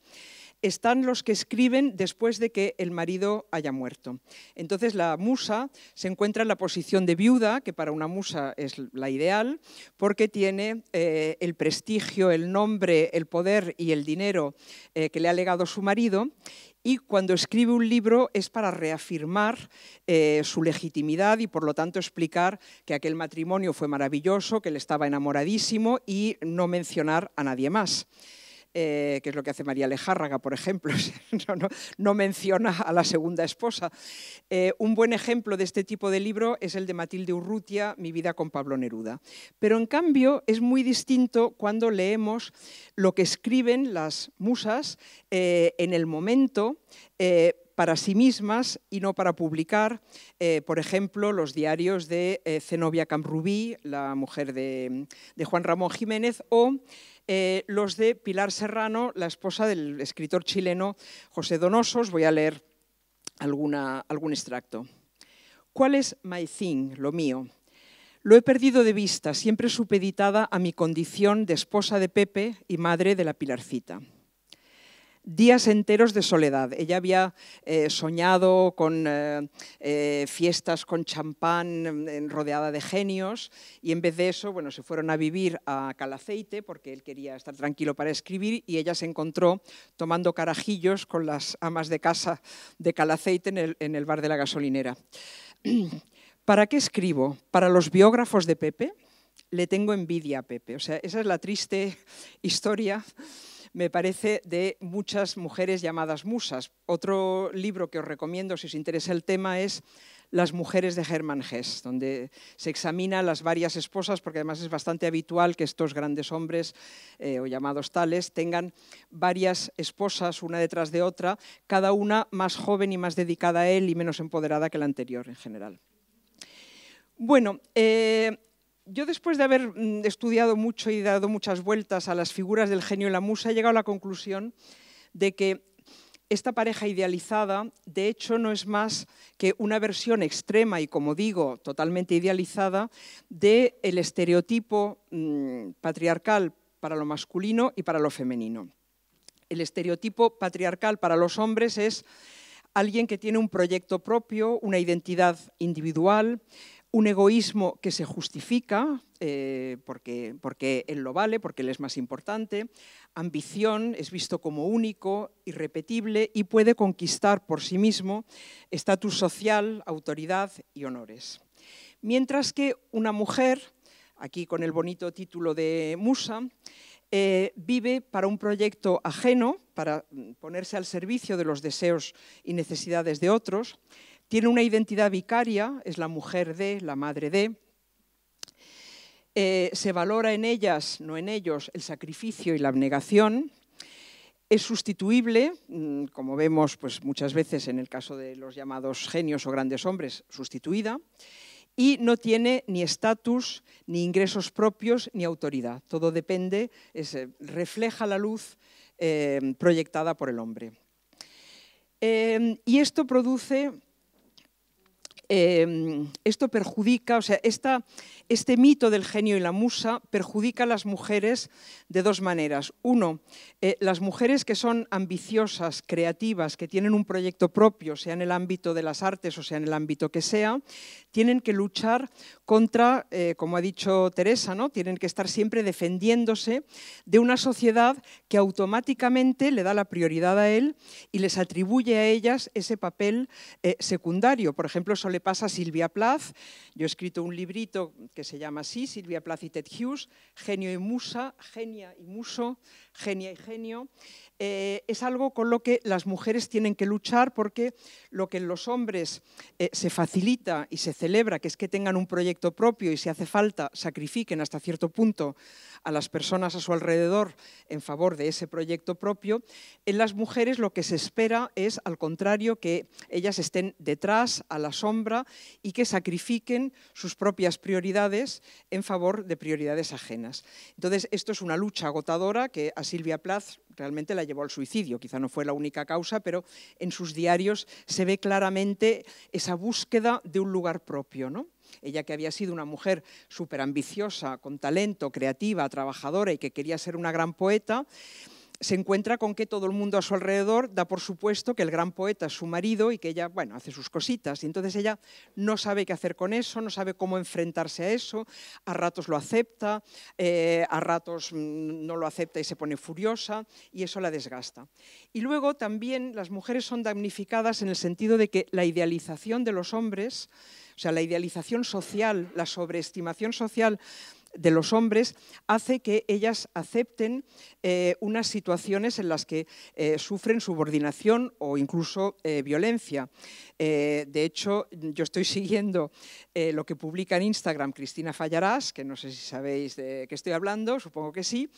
Están los que escriben después de que el marido haya muerto. Entonces la musa se encuentra en la posición de viuda, que para una musa es la ideal, porque tiene el prestigio, el nombre, el poder y el dinero que le ha legado su marido, y cuando escribe un libro es para reafirmar su legitimidad y por lo tanto explicar que aquel matrimonio fue maravilloso, que él estaba enamoradísimo y no mencionar a nadie más. Que es lo que hace María Lejárraga, por ejemplo, no menciona a la segunda esposa. Un buen ejemplo de este tipo de libro es el de Matilde Urrutia, Mi vida con Pablo Neruda. Pero en cambio es muy distinto cuando leemos lo que escriben las musas en el momento para sí mismas y no para publicar, por ejemplo, los diarios de Zenobia Camprubí, la mujer de Juan Ramón Jiménez, o los de Pilar Serrano, la esposa del escritor chileno José Donosos. Voy a leer algún extracto. ¿Cuál es my thing, lo mío? Lo he perdido de vista, siempre supeditada a mi condición de esposa de Pepe y madre de la Pilarcita. Días enteros de soledad. Ella había soñado con fiestas con champán rodeada de genios y en vez de eso, bueno, se fueron a vivir a Calaceite porque él quería estar tranquilo para escribir y ella se encontró tomando carajillos con las amas de casa de Calaceite en el bar de la gasolinera. ¿Para qué escribo? ¿Para los biógrafos de Pepe? Le tengo envidia a Pepe. O sea, esa es la triste historia, me parece, de muchas mujeres llamadas musas. Otro libro que os recomiendo si os interesa el tema es Las mujeres de Hermann Hesse, donde se examina las varias esposas, porque además es bastante habitual que estos grandes hombres, o llamados tales, tengan varias esposas una detrás de otra, cada una más joven y más dedicada a él y menos empoderada que la anterior en general. Bueno, yo después de haber estudiado mucho y dado muchas vueltas a las figuras del genio y la musa, he llegado a la conclusión de que esta pareja idealizada, de hecho, no es más que una versión extrema y, como digo, totalmente idealizada del estereotipo patriarcal para lo masculino y para lo femenino. El estereotipo patriarcal para los hombres es alguien que tiene un proyecto propio, una identidad individual, un egoísmo que se justifica porque él lo vale, porque él es más importante, ambición, es visto como único, irrepetible y puede conquistar por sí mismo estatus social, autoridad y honores. Mientras que una mujer, aquí con el bonito título de musa, vive para un proyecto ajeno, para ponerse al servicio de los deseos y necesidades de otros. Tiene una identidad vicaria, es la mujer de, la madre de. Se valora en ellas, no en ellos, el sacrificio y la abnegación. Es sustituible, como vemos pues, muchas veces en el caso de los llamados genios o grandes hombres, sustituida. Y no tiene ni estatus, ni ingresos propios, ni autoridad. Todo depende, refleja la luz proyectada por el hombre. Y esto produce... esto perjudica, o sea, este mito del genio y la musa perjudica a las mujeres de dos maneras. Uno, las mujeres que son ambiciosas, creativas, que tienen un proyecto propio, sea en el ámbito de las artes o sea en el ámbito que sea, tienen que luchar contra, como ha dicho Teresa, ¿no? Tienen que estar siempre defendiéndose de una sociedad que automáticamente le da la prioridad a él y les atribuye a ellas ese papel secundario. Por ejemplo, le pasa a Silvia Plath. Yo he escrito un librito que se llama así, Silvia Plath y Ted Hughes, Genio y Musa, Genia y Muso, Genia y Genio. Es algo con lo que las mujeres tienen que luchar, porque lo que en los hombres se facilita y se celebra, que es que tengan un proyecto propio y si hace falta sacrifiquen hasta cierto punto a las personas a su alrededor en favor de ese proyecto propio, en las mujeres lo que se espera es, al contrario, que ellas estén detrás, a la sombra, y que sacrifiquen sus propias prioridades en favor de prioridades ajenas. Entonces, esto es una lucha agotadora que a Silvia Plath realmente la llevó al suicidio. Quizá no fue la única causa, pero en sus diarios se ve claramente esa búsqueda de un lugar propio, ¿no? Ella, que había sido una mujer súper ambiciosa, con talento, creativa, trabajadora y que quería ser una gran poeta, se encuentra con que todo el mundo a su alrededor da por supuesto que el gran poeta es su marido y que ella, bueno, hace sus cositas. Y entonces ella no sabe qué hacer con eso, no sabe cómo enfrentarse a eso, a ratos lo acepta, a ratos no lo acepta y se pone furiosa, y eso la desgasta. Y luego también las mujeres son damnificadas en el sentido de que la idealización de los hombres, o sea, la idealización social, la sobreestimación social de los hombres, hace que ellas acepten unas situaciones en las que sufren subordinación o incluso violencia. De hecho, yo estoy siguiendo lo que publica en Instagram Cristina Fallarás, que no sé si sabéis de qué estoy hablando, supongo que sí,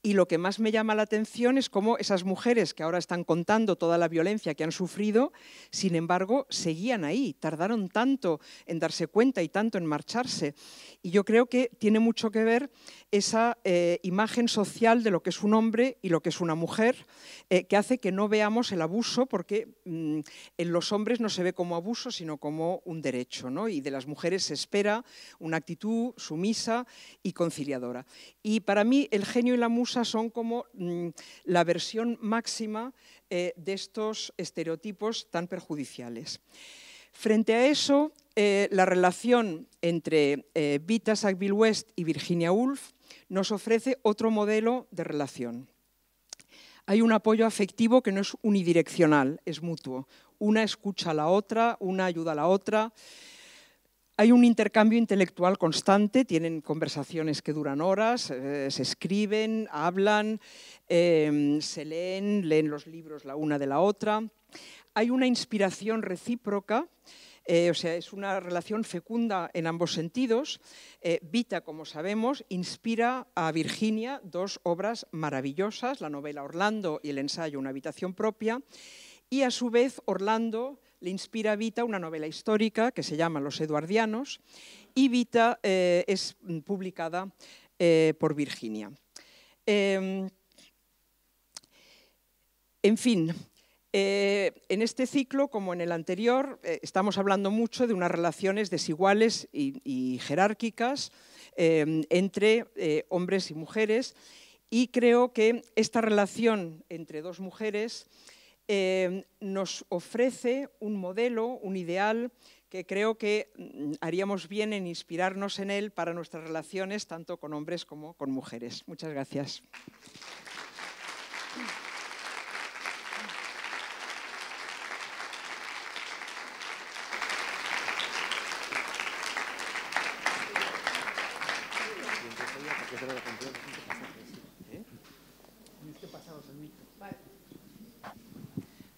y lo que más me llama la atención es cómo esas mujeres que ahora están contando toda la violencia que han sufrido, sin embargo, seguían ahí, tardaron tanto en darse cuenta y tanto en marcharse. Y yo creo que tiene mucho que ver esa imagen social de lo que es un hombre y lo que es una mujer, que hace que no veamos el abuso, porque en los hombres no se ve como abuso, sino como un derecho, ¿no? Y de las mujeres se espera una actitud sumisa y conciliadora. Y para mí el genio y la musa son como la versión máxima de estos estereotipos tan perjudiciales. Frente a eso, la relación entre Vita Sackville-West y Virginia Woolf nos ofrece otro modelo de relación. Hay un apoyo afectivo que no es unidireccional, es mutuo. Una escucha a la otra, una ayuda a la otra. Hay un intercambio intelectual constante, tienen conversaciones que duran horas, se escriben, hablan, se leen los libros la una de la otra. Hay una inspiración recíproca, o sea, es una relación fecunda en ambos sentidos. Vita, como sabemos, inspira a Virginia dos obras maravillosas, la novela Orlando y el ensayo Una habitación propia, y a su vez Orlando le inspira a Vita una novela histórica que se llama Los Eduardianos, y Vita es publicada por Virginia. En fin, en este ciclo, como en el anterior, estamos hablando mucho de unas relaciones desiguales y jerárquicas entre hombres y mujeres, y creo que esta relación entre dos mujeres nos ofrece un modelo, un ideal, que creo que haríamos bien en inspirarnos en él para nuestras relaciones, tanto con hombres como con mujeres. Muchas gracias.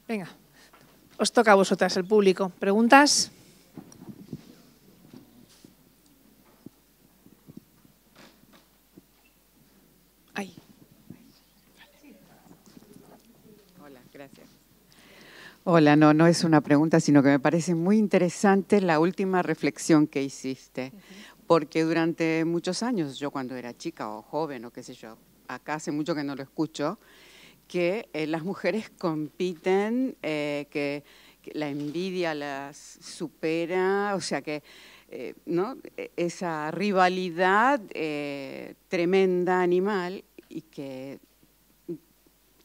Venga, os toca a vosotras, el público. ¿Preguntas? Ahí. Hola, gracias. Hola, no es una pregunta, sino que me parece muy interesante la última reflexión que hiciste, porque durante muchos años, yo cuando era chica o joven o qué sé yo, acá hace mucho que no lo escucho, que las mujeres compiten, que la envidia las supera, o sea que ¿no? Esa rivalidad tremenda animal, y que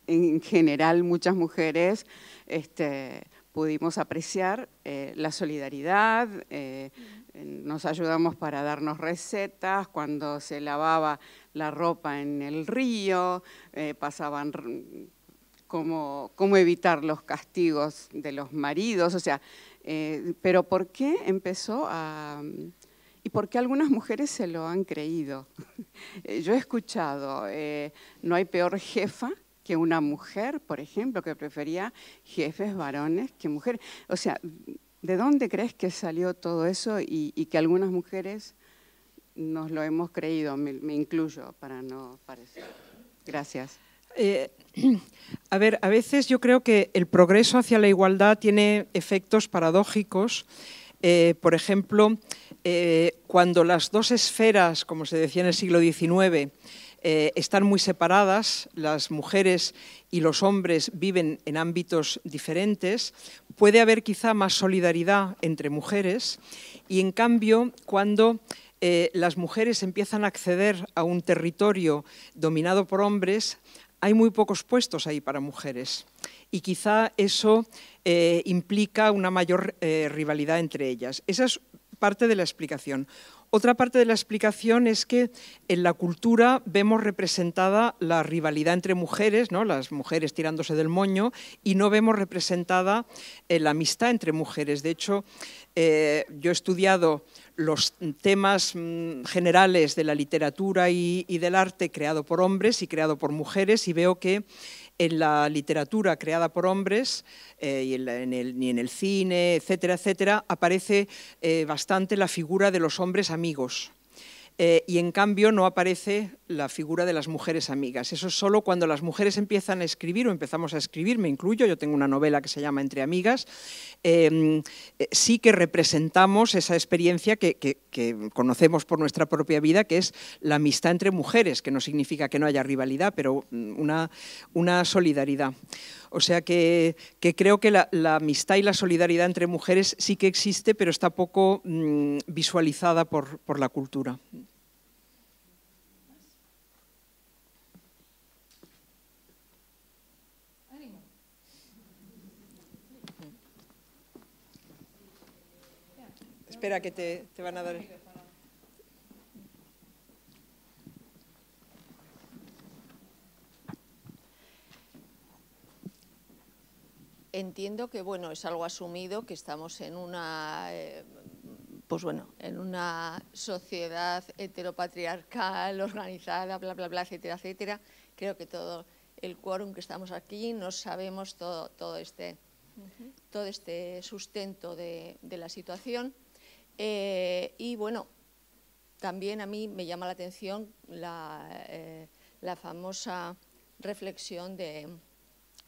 en general muchas mujeres pudimos apreciar la solidaridad, nos ayudamos para darnos recetas, cuando se lavaba la ropa en el río, pasaban cómo evitar los castigos de los maridos, o sea, pero ¿por qué empezó a...? ¿Y por qué algunas mujeres se lo han creído? Yo he escuchado, no hay peor jefa que una mujer, por ejemplo, que prefería jefes varones que mujeres. O sea, ¿de dónde crees que salió todo eso y que algunas mujeres nos lo hemos creído? Me incluyo para no parecer. Gracias. A ver, a veces yo creo que el progreso hacia la igualdad tiene efectos paradójicos. Por ejemplo, cuando las dos esferas, como se decía en el siglo XIX, están muy separadas, las mujeres y los hombres viven en ámbitos diferentes, puede haber quizá más solidaridad entre mujeres y, en cambio, cuando las mujeres empiezan a acceder a un territorio dominado por hombres, hay muy pocos puestos ahí para mujeres y quizá eso implica una mayor rivalidad entre ellas. Esa es parte de la explicación. Otra parte de la explicación es que en la cultura vemos representada la rivalidad entre mujeres, ¿no? Las mujeres tirándose del moño, y no vemos representada la amistad entre mujeres. De hecho, yo he estudiado los temas generales de la literatura y del arte creado por hombres y creado por mujeres, y veo que en la literatura creada por hombres y en el cine, etcétera, etcétera, aparece bastante la figura de los hombres amigos. Y en cambio no aparece la figura de las mujeres amigas. Eso es solo cuando las mujeres empiezan a escribir o empezamos a escribir, me incluyo, yo tengo una novela que se llama Entre amigas, sí que representamos esa experiencia que conocemos por nuestra propia vida, que es la amistad entre mujeres, que no significa que no haya rivalidad, pero una solidaridad. O sea que creo que la amistad y la solidaridad entre mujeres sí que existe, pero está poco visualizada por la cultura. Espera, que te van a dar... Entiendo que bueno, es algo asumido, que estamos en una, en una sociedad heteropatriarcal, organizada, bla, bla, bla, etcétera, etcétera. Creo que todo el quórum que estamos aquí nos sabemos todo este sustento de la situación. Y bueno, también a mí me llama la atención la famosa reflexión de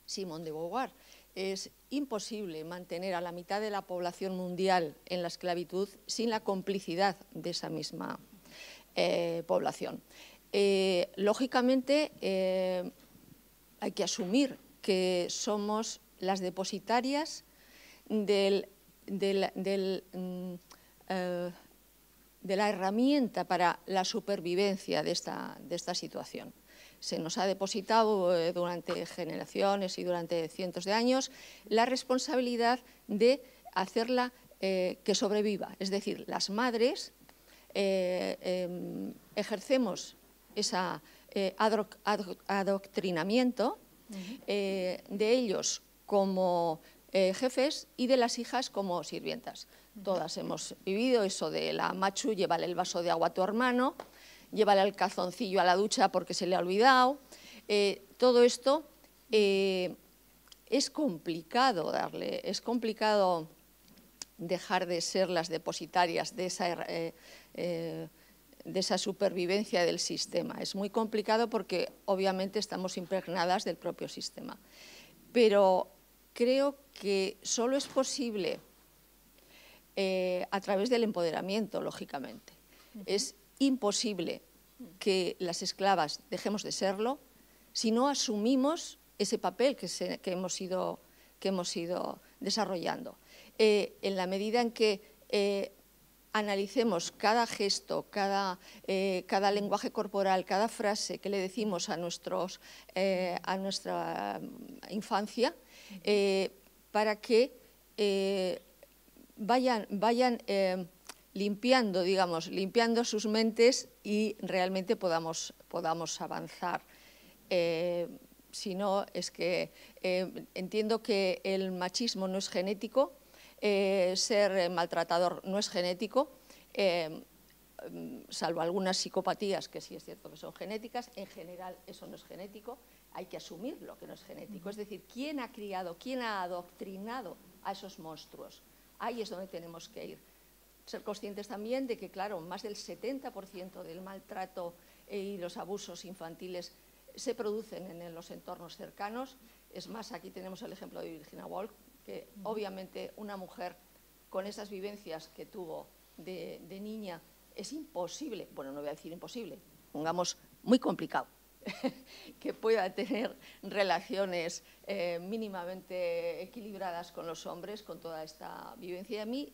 Simone de Beauvoir. Es imposible mantener a la mitad de la población mundial en la esclavitud sin la complicidad de esa misma población. Lógicamente, hay que asumir que somos las depositarias de la herramienta para la supervivencia de esta situación. Se nos ha depositado durante generaciones y durante cientos de años la responsabilidad de hacerla que sobreviva. Es decir, las madres ejercemos ese adoctrinamiento de ellos como jefes y de las hijas como sirvientas. Todas hemos vivido eso de la machu, llévale el vaso de agua a tu hermano, llévale el calzoncillo a la ducha porque se le ha olvidado. Todo esto es complicado es complicado dejar de ser las depositarias de esa supervivencia del sistema. Es muy complicado porque obviamente estamos impregnadas del propio sistema. Pero creo que solo es posible a través del empoderamiento, lógicamente. Es imposible que las esclavas dejemos de serlo si no asumimos ese papel que hemos ido desarrollando. En la medida en que analicemos cada gesto, cada lenguaje corporal, cada frase que le decimos a nuestra infancia, para que vayan limpiando sus mentes y realmente podamos avanzar. Si no, es que entiendo que el machismo no es genético, ser maltratador no es genético, salvo algunas psicopatías que sí es cierto que son genéticas, en general eso no es genético, hay que asumir lo que no es genético. Es decir, ¿quién ha criado, quién ha adoctrinado a esos monstruos? Ahí es donde tenemos que ir. Ser conscientes también de que, claro, más del 70% del maltrato y los abusos infantiles se producen en los entornos cercanos. Es más, aquí tenemos el ejemplo de Virginia Woolf, que obviamente una mujer con esas vivencias que tuvo de niña es imposible, bueno, no voy a decir imposible, pongamos muy complicado, que pueda tener relaciones mínimamente equilibradas con los hombres con toda esta vivencia. Y a mí,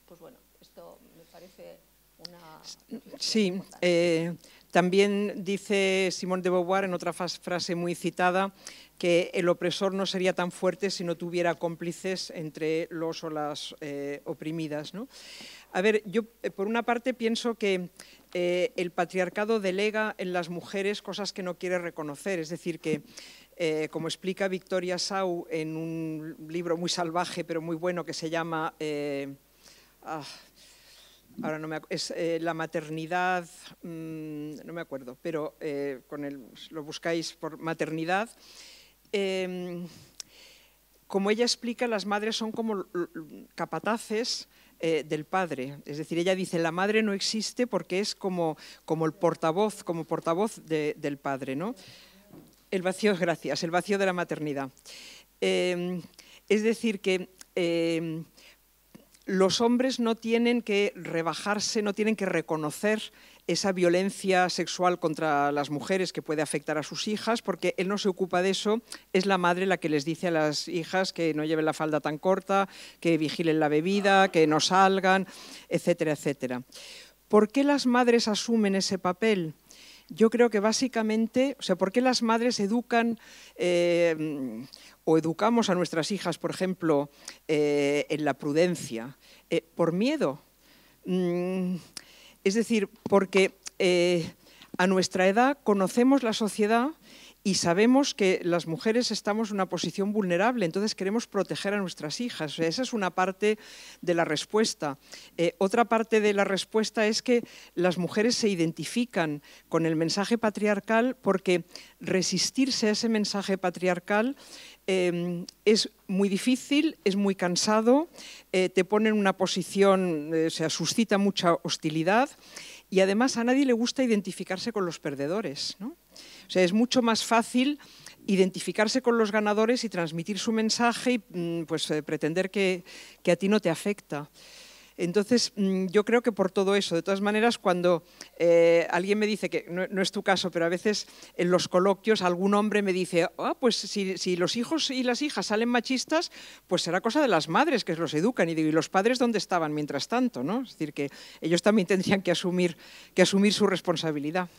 pues bueno, esto me parece una... Sí, también dice Simone de Beauvoir en otra frase muy citada que el opresor no sería tan fuerte si no tuviera cómplices entre los o las oprimidas, ¿no? A ver, yo por una parte pienso que el patriarcado delega en las mujeres cosas que no quiere reconocer, es decir, que como explica Victoria Sau en un libro muy salvaje pero muy bueno que se llama, ahora no me acuerdo, es la maternidad, no me acuerdo, pero lo buscáis por maternidad. Como ella explica, las madres son como capataces del padre, es decir, ella dice la madre no existe porque es como el portavoz, del padre, ¿no? El vacío, gracias, el vacío de la maternidad. Es decir que los hombres no tienen que rebajarse, no tienen que reconocer esa violencia sexual contra las mujeres que puede afectar a sus hijas, porque él no se ocupa de eso, es la madre la que les dice a las hijas que no lleven la falda tan corta, que vigilen la bebida, que no salgan, etcétera, etcétera. ¿Por qué las madres asumen ese papel? Yo creo que básicamente, o sea, ¿por qué las madres educan o educamos a nuestras hijas, por ejemplo, en la prudencia? ¿Por miedo? Es decir, porque a nuestra edad conocemos la sociedad y sabemos que las mujeres estamos en una posición vulnerable, entonces queremos proteger a nuestras hijas. O sea, esa es una parte de la respuesta. Otra parte de la respuesta es que las mujeres se identifican con el mensaje patriarcal porque resistirse a ese mensaje patriarcal es muy difícil, es muy cansado, te pone en una posición, o sea, suscita mucha hostilidad y además a nadie le gusta identificarse con los perdedores, ¿no? O sea, es mucho más fácil identificarse con los ganadores y transmitir su mensaje y pues, pretender que a ti no te afecta. Entonces, yo creo que por todo eso, de todas maneras, cuando alguien me dice, que no es tu caso, pero a veces en los coloquios algún hombre me dice, pues si los hijos y las hijas salen machistas, pues será cosa de las madres que los educan. Y digo, ¿y los padres dónde estaban mientras tanto, ¿no? Es decir, que ellos también tendrían que asumir su responsabilidad.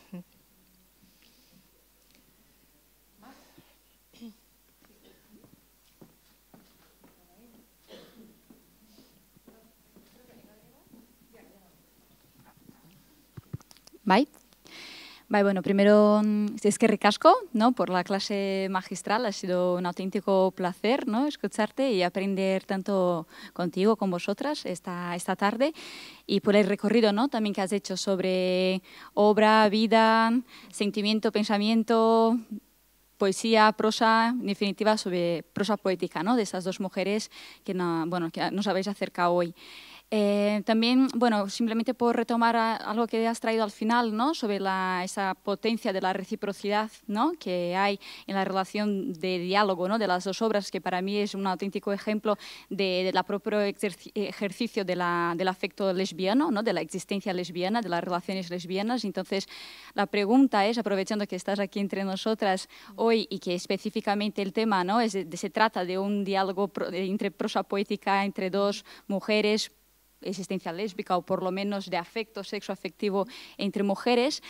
Bai, bueno, primero es que ricasco, ¿no? Por la clase magistral, ha sido un auténtico placer, ¿no? Escucharte y aprender tanto contigo, con vosotras esta tarde y por el recorrido, ¿no? También que has hecho sobre obra, vida, sentimiento, pensamiento, poesía, prosa, en definitiva sobre prosa poética, ¿no? De esas dos mujeres que nos habéis acercado hoy. También, bueno, simplemente por retomar algo que has traído al final, ¿no? Sobre esa potencia de la reciprocidad, ¿no? Que hay en la relación de diálogo, ¿no? De las dos obras, que para mí es un auténtico ejemplo del propio ejercicio del afecto lesbiano, ¿no? De la existencia lesbiana, de las relaciones lesbianas. Entonces, la pregunta es, aprovechando que estás aquí entre nosotras hoy y que específicamente el tema, ¿no? Se trata de un diálogo entre prosa poética entre dos mujeres, existencia lésbica o por lo menos de afecto sexoafectivo entre mujeres.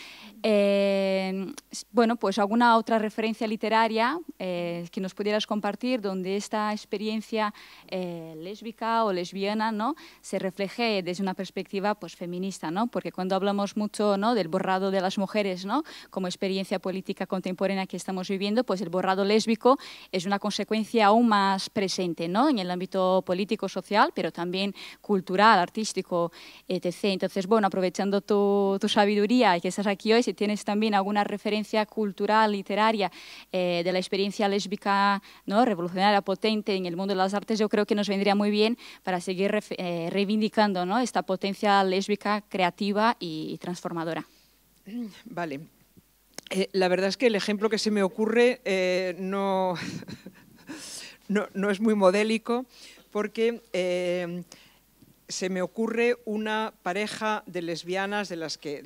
Bueno, pues alguna otra referencia literaria que nos pudieras compartir donde esta experiencia lésbica o lesbiana, ¿no?, se refleje desde una perspectiva pues feminista, ¿no? Porque cuando hablamos mucho, ¿no?, del borrado de las mujeres, ¿no?, como experiencia política contemporánea que estamos viviendo, pues el borrado lésbico es una consecuencia aún más presente, ¿no?, en el ámbito político, social, pero también cultural, artístico, etc. Entonces, bueno, aprovechando tu sabiduría y que estás aquí hoy, si tienes también alguna referencia cultural, literaria de la experiencia lésbica, ¿no?, revolucionaria, potente en el mundo de las artes, yo creo que nos vendría muy bien para seguir reivindicando, ¿no?, esta potencia lésbica creativa y transformadora. Vale. La verdad es que el ejemplo que se me ocurre no es muy modélico, porque se me ocurre una pareja de lesbianas de las que,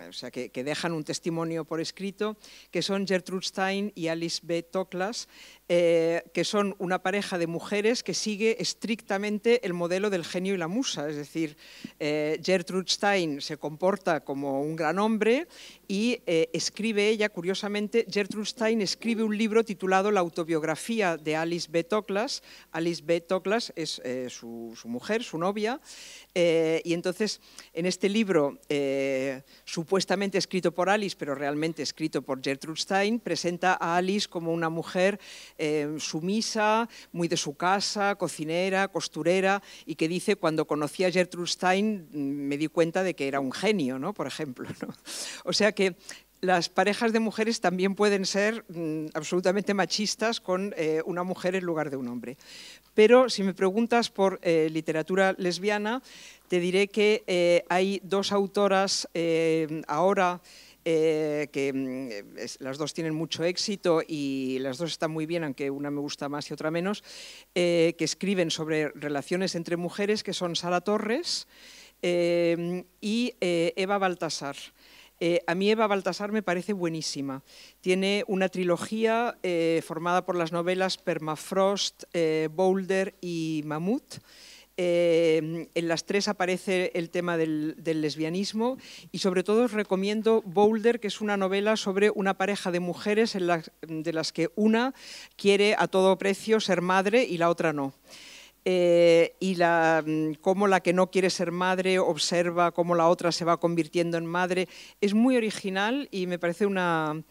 o sea, que dejan un testimonio por escrito, que son Gertrude Stein y Alice B. Toklas, que son una pareja de mujeres que sigue estrictamente el modelo del genio y la musa. Es decir, Gertrude Stein se comporta como un gran hombre y escribe ella, curiosamente, Gertrude Stein escribe un libro titulado La autobiografía de Alice B. Toklas. Alice B. Toklas es su mujer, su novia, y entonces en este libro, supuestamente escrito por Alice, pero realmente escrito por Gertrude Stein, presenta a Alice como una mujer sumisa, muy de su casa, cocinera, costurera, y que dice: cuando conocí a Gertrude Stein me di cuenta de que era un genio, ¿no?, por ejemplo, ¿no? O sea que las parejas de mujeres también pueden ser absolutamente machistas con una mujer en lugar de un hombre. Pero si me preguntas por literatura lesbiana, te diré que hay dos autoras ahora que las dos tienen mucho éxito y las dos están muy bien, aunque una me gusta más y otra menos, que escriben sobre relaciones entre mujeres, que son Sara Torres y Eva Baltasar. A mí Eva Baltasar me parece buenísima. Tiene una trilogía formada por las novelas Permafrost, Boulder y Mammoth. En las tres aparece el tema del lesbianismo y sobre todo os recomiendo Boulder, que es una novela sobre una pareja de mujeres de las que una quiere a todo precio ser madre y la otra no. Y cómo la que no quiere ser madre observa cómo la otra se va convirtiendo en madre. Es muy original y me parece una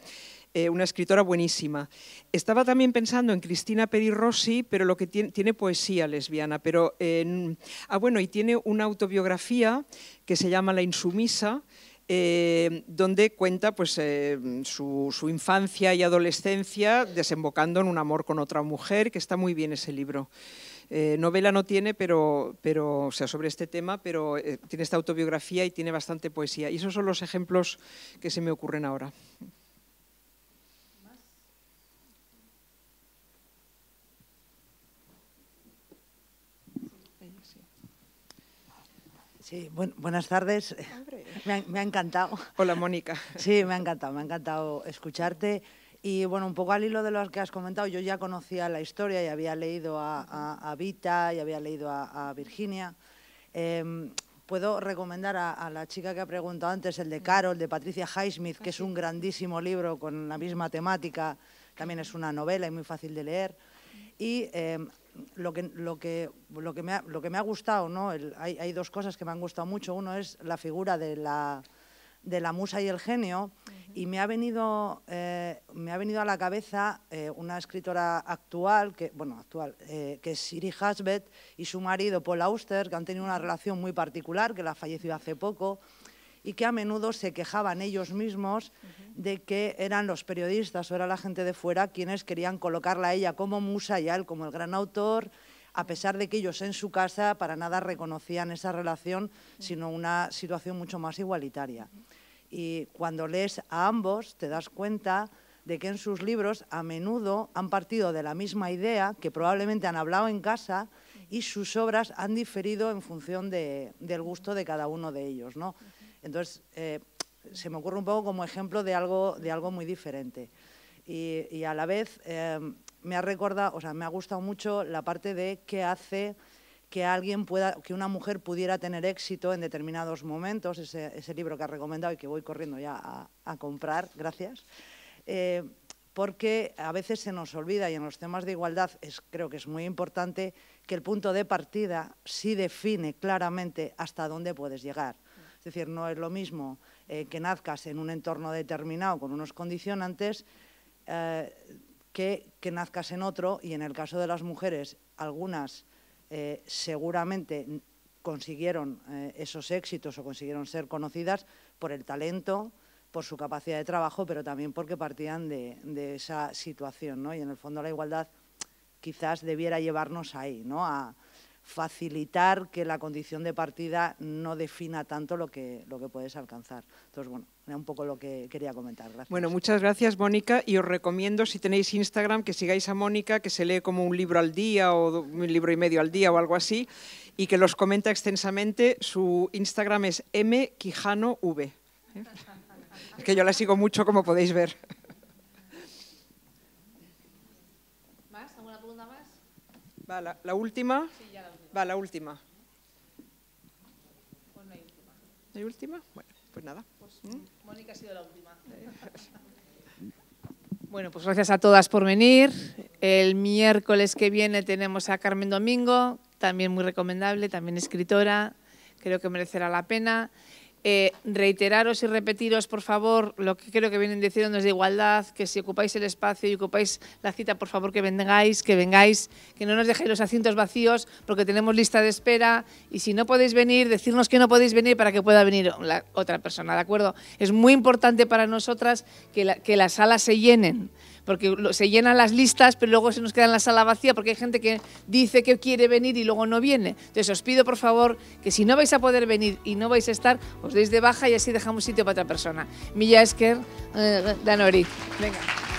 escritora buenísima. Estaba también pensando en Cristina Peri Rossi, pero lo que tiene poesía lesbiana. Pero, bueno, y tiene una autobiografía que se llama La insumisa, donde cuenta pues, su infancia y adolescencia desembocando en un amor con otra mujer, que está muy bien ese libro. Novela no tiene, pero o sea, sobre este tema, pero tiene esta autobiografía y tiene bastante poesía. Y esos son los ejemplos que se me ocurren ahora. Sí, buenas tardes. Me ha encantado. Hola, Mónica. Sí, me ha encantado escucharte. Y bueno, un poco al hilo de lo que has comentado, yo ya conocía la historia y había leído a Vita y había leído a Virginia. Puedo recomendar a la chica que ha preguntado antes, el de Carol, de Patricia Highsmith, que es un grandísimo libro con la misma temática, también es una novela y muy fácil de leer. Y lo que me ha gustado, ¿no? Hay dos cosas que me han gustado mucho. Uno es la figura de la musa y el genio, y me ha venido a la cabeza una escritora actual, que es Siri Husband, y su marido Paul Auster, que han tenido una relación muy particular, que la falleció hace poco, y que a menudo se quejaban ellos mismos de que eran los periodistas o era la gente de fuera quienes querían colocarla a ella como musa y a él como el gran autor, a pesar de que ellos en su casa para nada reconocían esa relación, sino una situación mucho más igualitaria. Y cuando lees a ambos te das cuenta de que en sus libros a menudo han partido de la misma idea, que probablemente han hablado en casa, y sus obras han diferido en función del gusto de cada uno de ellos, ¿no? Entonces, se me ocurre un poco como ejemplo de algo muy diferente. Y a la vez me ha gustado mucho la parte de qué hace que una mujer pudiera tener éxito en determinados momentos, ese libro que has recomendado y que voy corriendo ya a comprar, gracias, porque a veces se nos olvida, y en los temas de igualdad creo que es muy importante, que el punto de partida sí define claramente hasta dónde puedes llegar. Es decir, no es lo mismo que nazcas en un entorno determinado con unos condicionantes que nazcas en otro, y en el caso de las mujeres, algunas seguramente consiguieron esos éxitos o consiguieron ser conocidas por el talento, por su capacidad de trabajo, pero también porque partían de esa situación, ¿no? Y en el fondo la igualdad quizás debiera llevarnos ahí, ¿no? A facilitar que la condición de partida no defina tanto lo que puedes alcanzar. Entonces, bueno, era un poco lo que quería comentar. Gracias. Bueno, muchas gracias, Mónica, y os recomiendo, si tenéis Instagram, que sigáis a Mónica, que se lee como un libro al día o un libro y medio al día o algo así, y que los comenta extensamente. Su Instagram es mquijanov. Es que yo la sigo mucho, como podéis ver. ¿Más? ¿Alguna pregunta más? Va, la última. Sí, ya la última. Va, la última. Pues no hay última. ¿No hay última? Bueno, pues nada. Pues Mónica ha sido la última. Bueno, pues gracias a todas por venir. El miércoles que viene tenemos a Carmen Domingo, también muy recomendable, también escritora, creo que merecerá la pena. Reiteraros y repetiros, por favor, lo que creo que vienen diciendo de igualdad, que si ocupáis el espacio y ocupáis la cita, por favor que vengáis, que no nos dejéis los asientos vacíos, porque tenemos lista de espera, y si no podéis venir, decirnos que no podéis venir para que pueda venir la otra persona, ¿de acuerdo? Es muy importante para nosotras que las salas se llenen, porque se llenan las listas, pero luego se nos queda en la sala vacía, porque hay gente que dice que quiere venir y luego no viene. Entonces os pido, por favor, que si no vais a poder venir y no vais a estar, os deis de baja y así dejamos sitio para otra persona. Mila esker, Danori. Venga.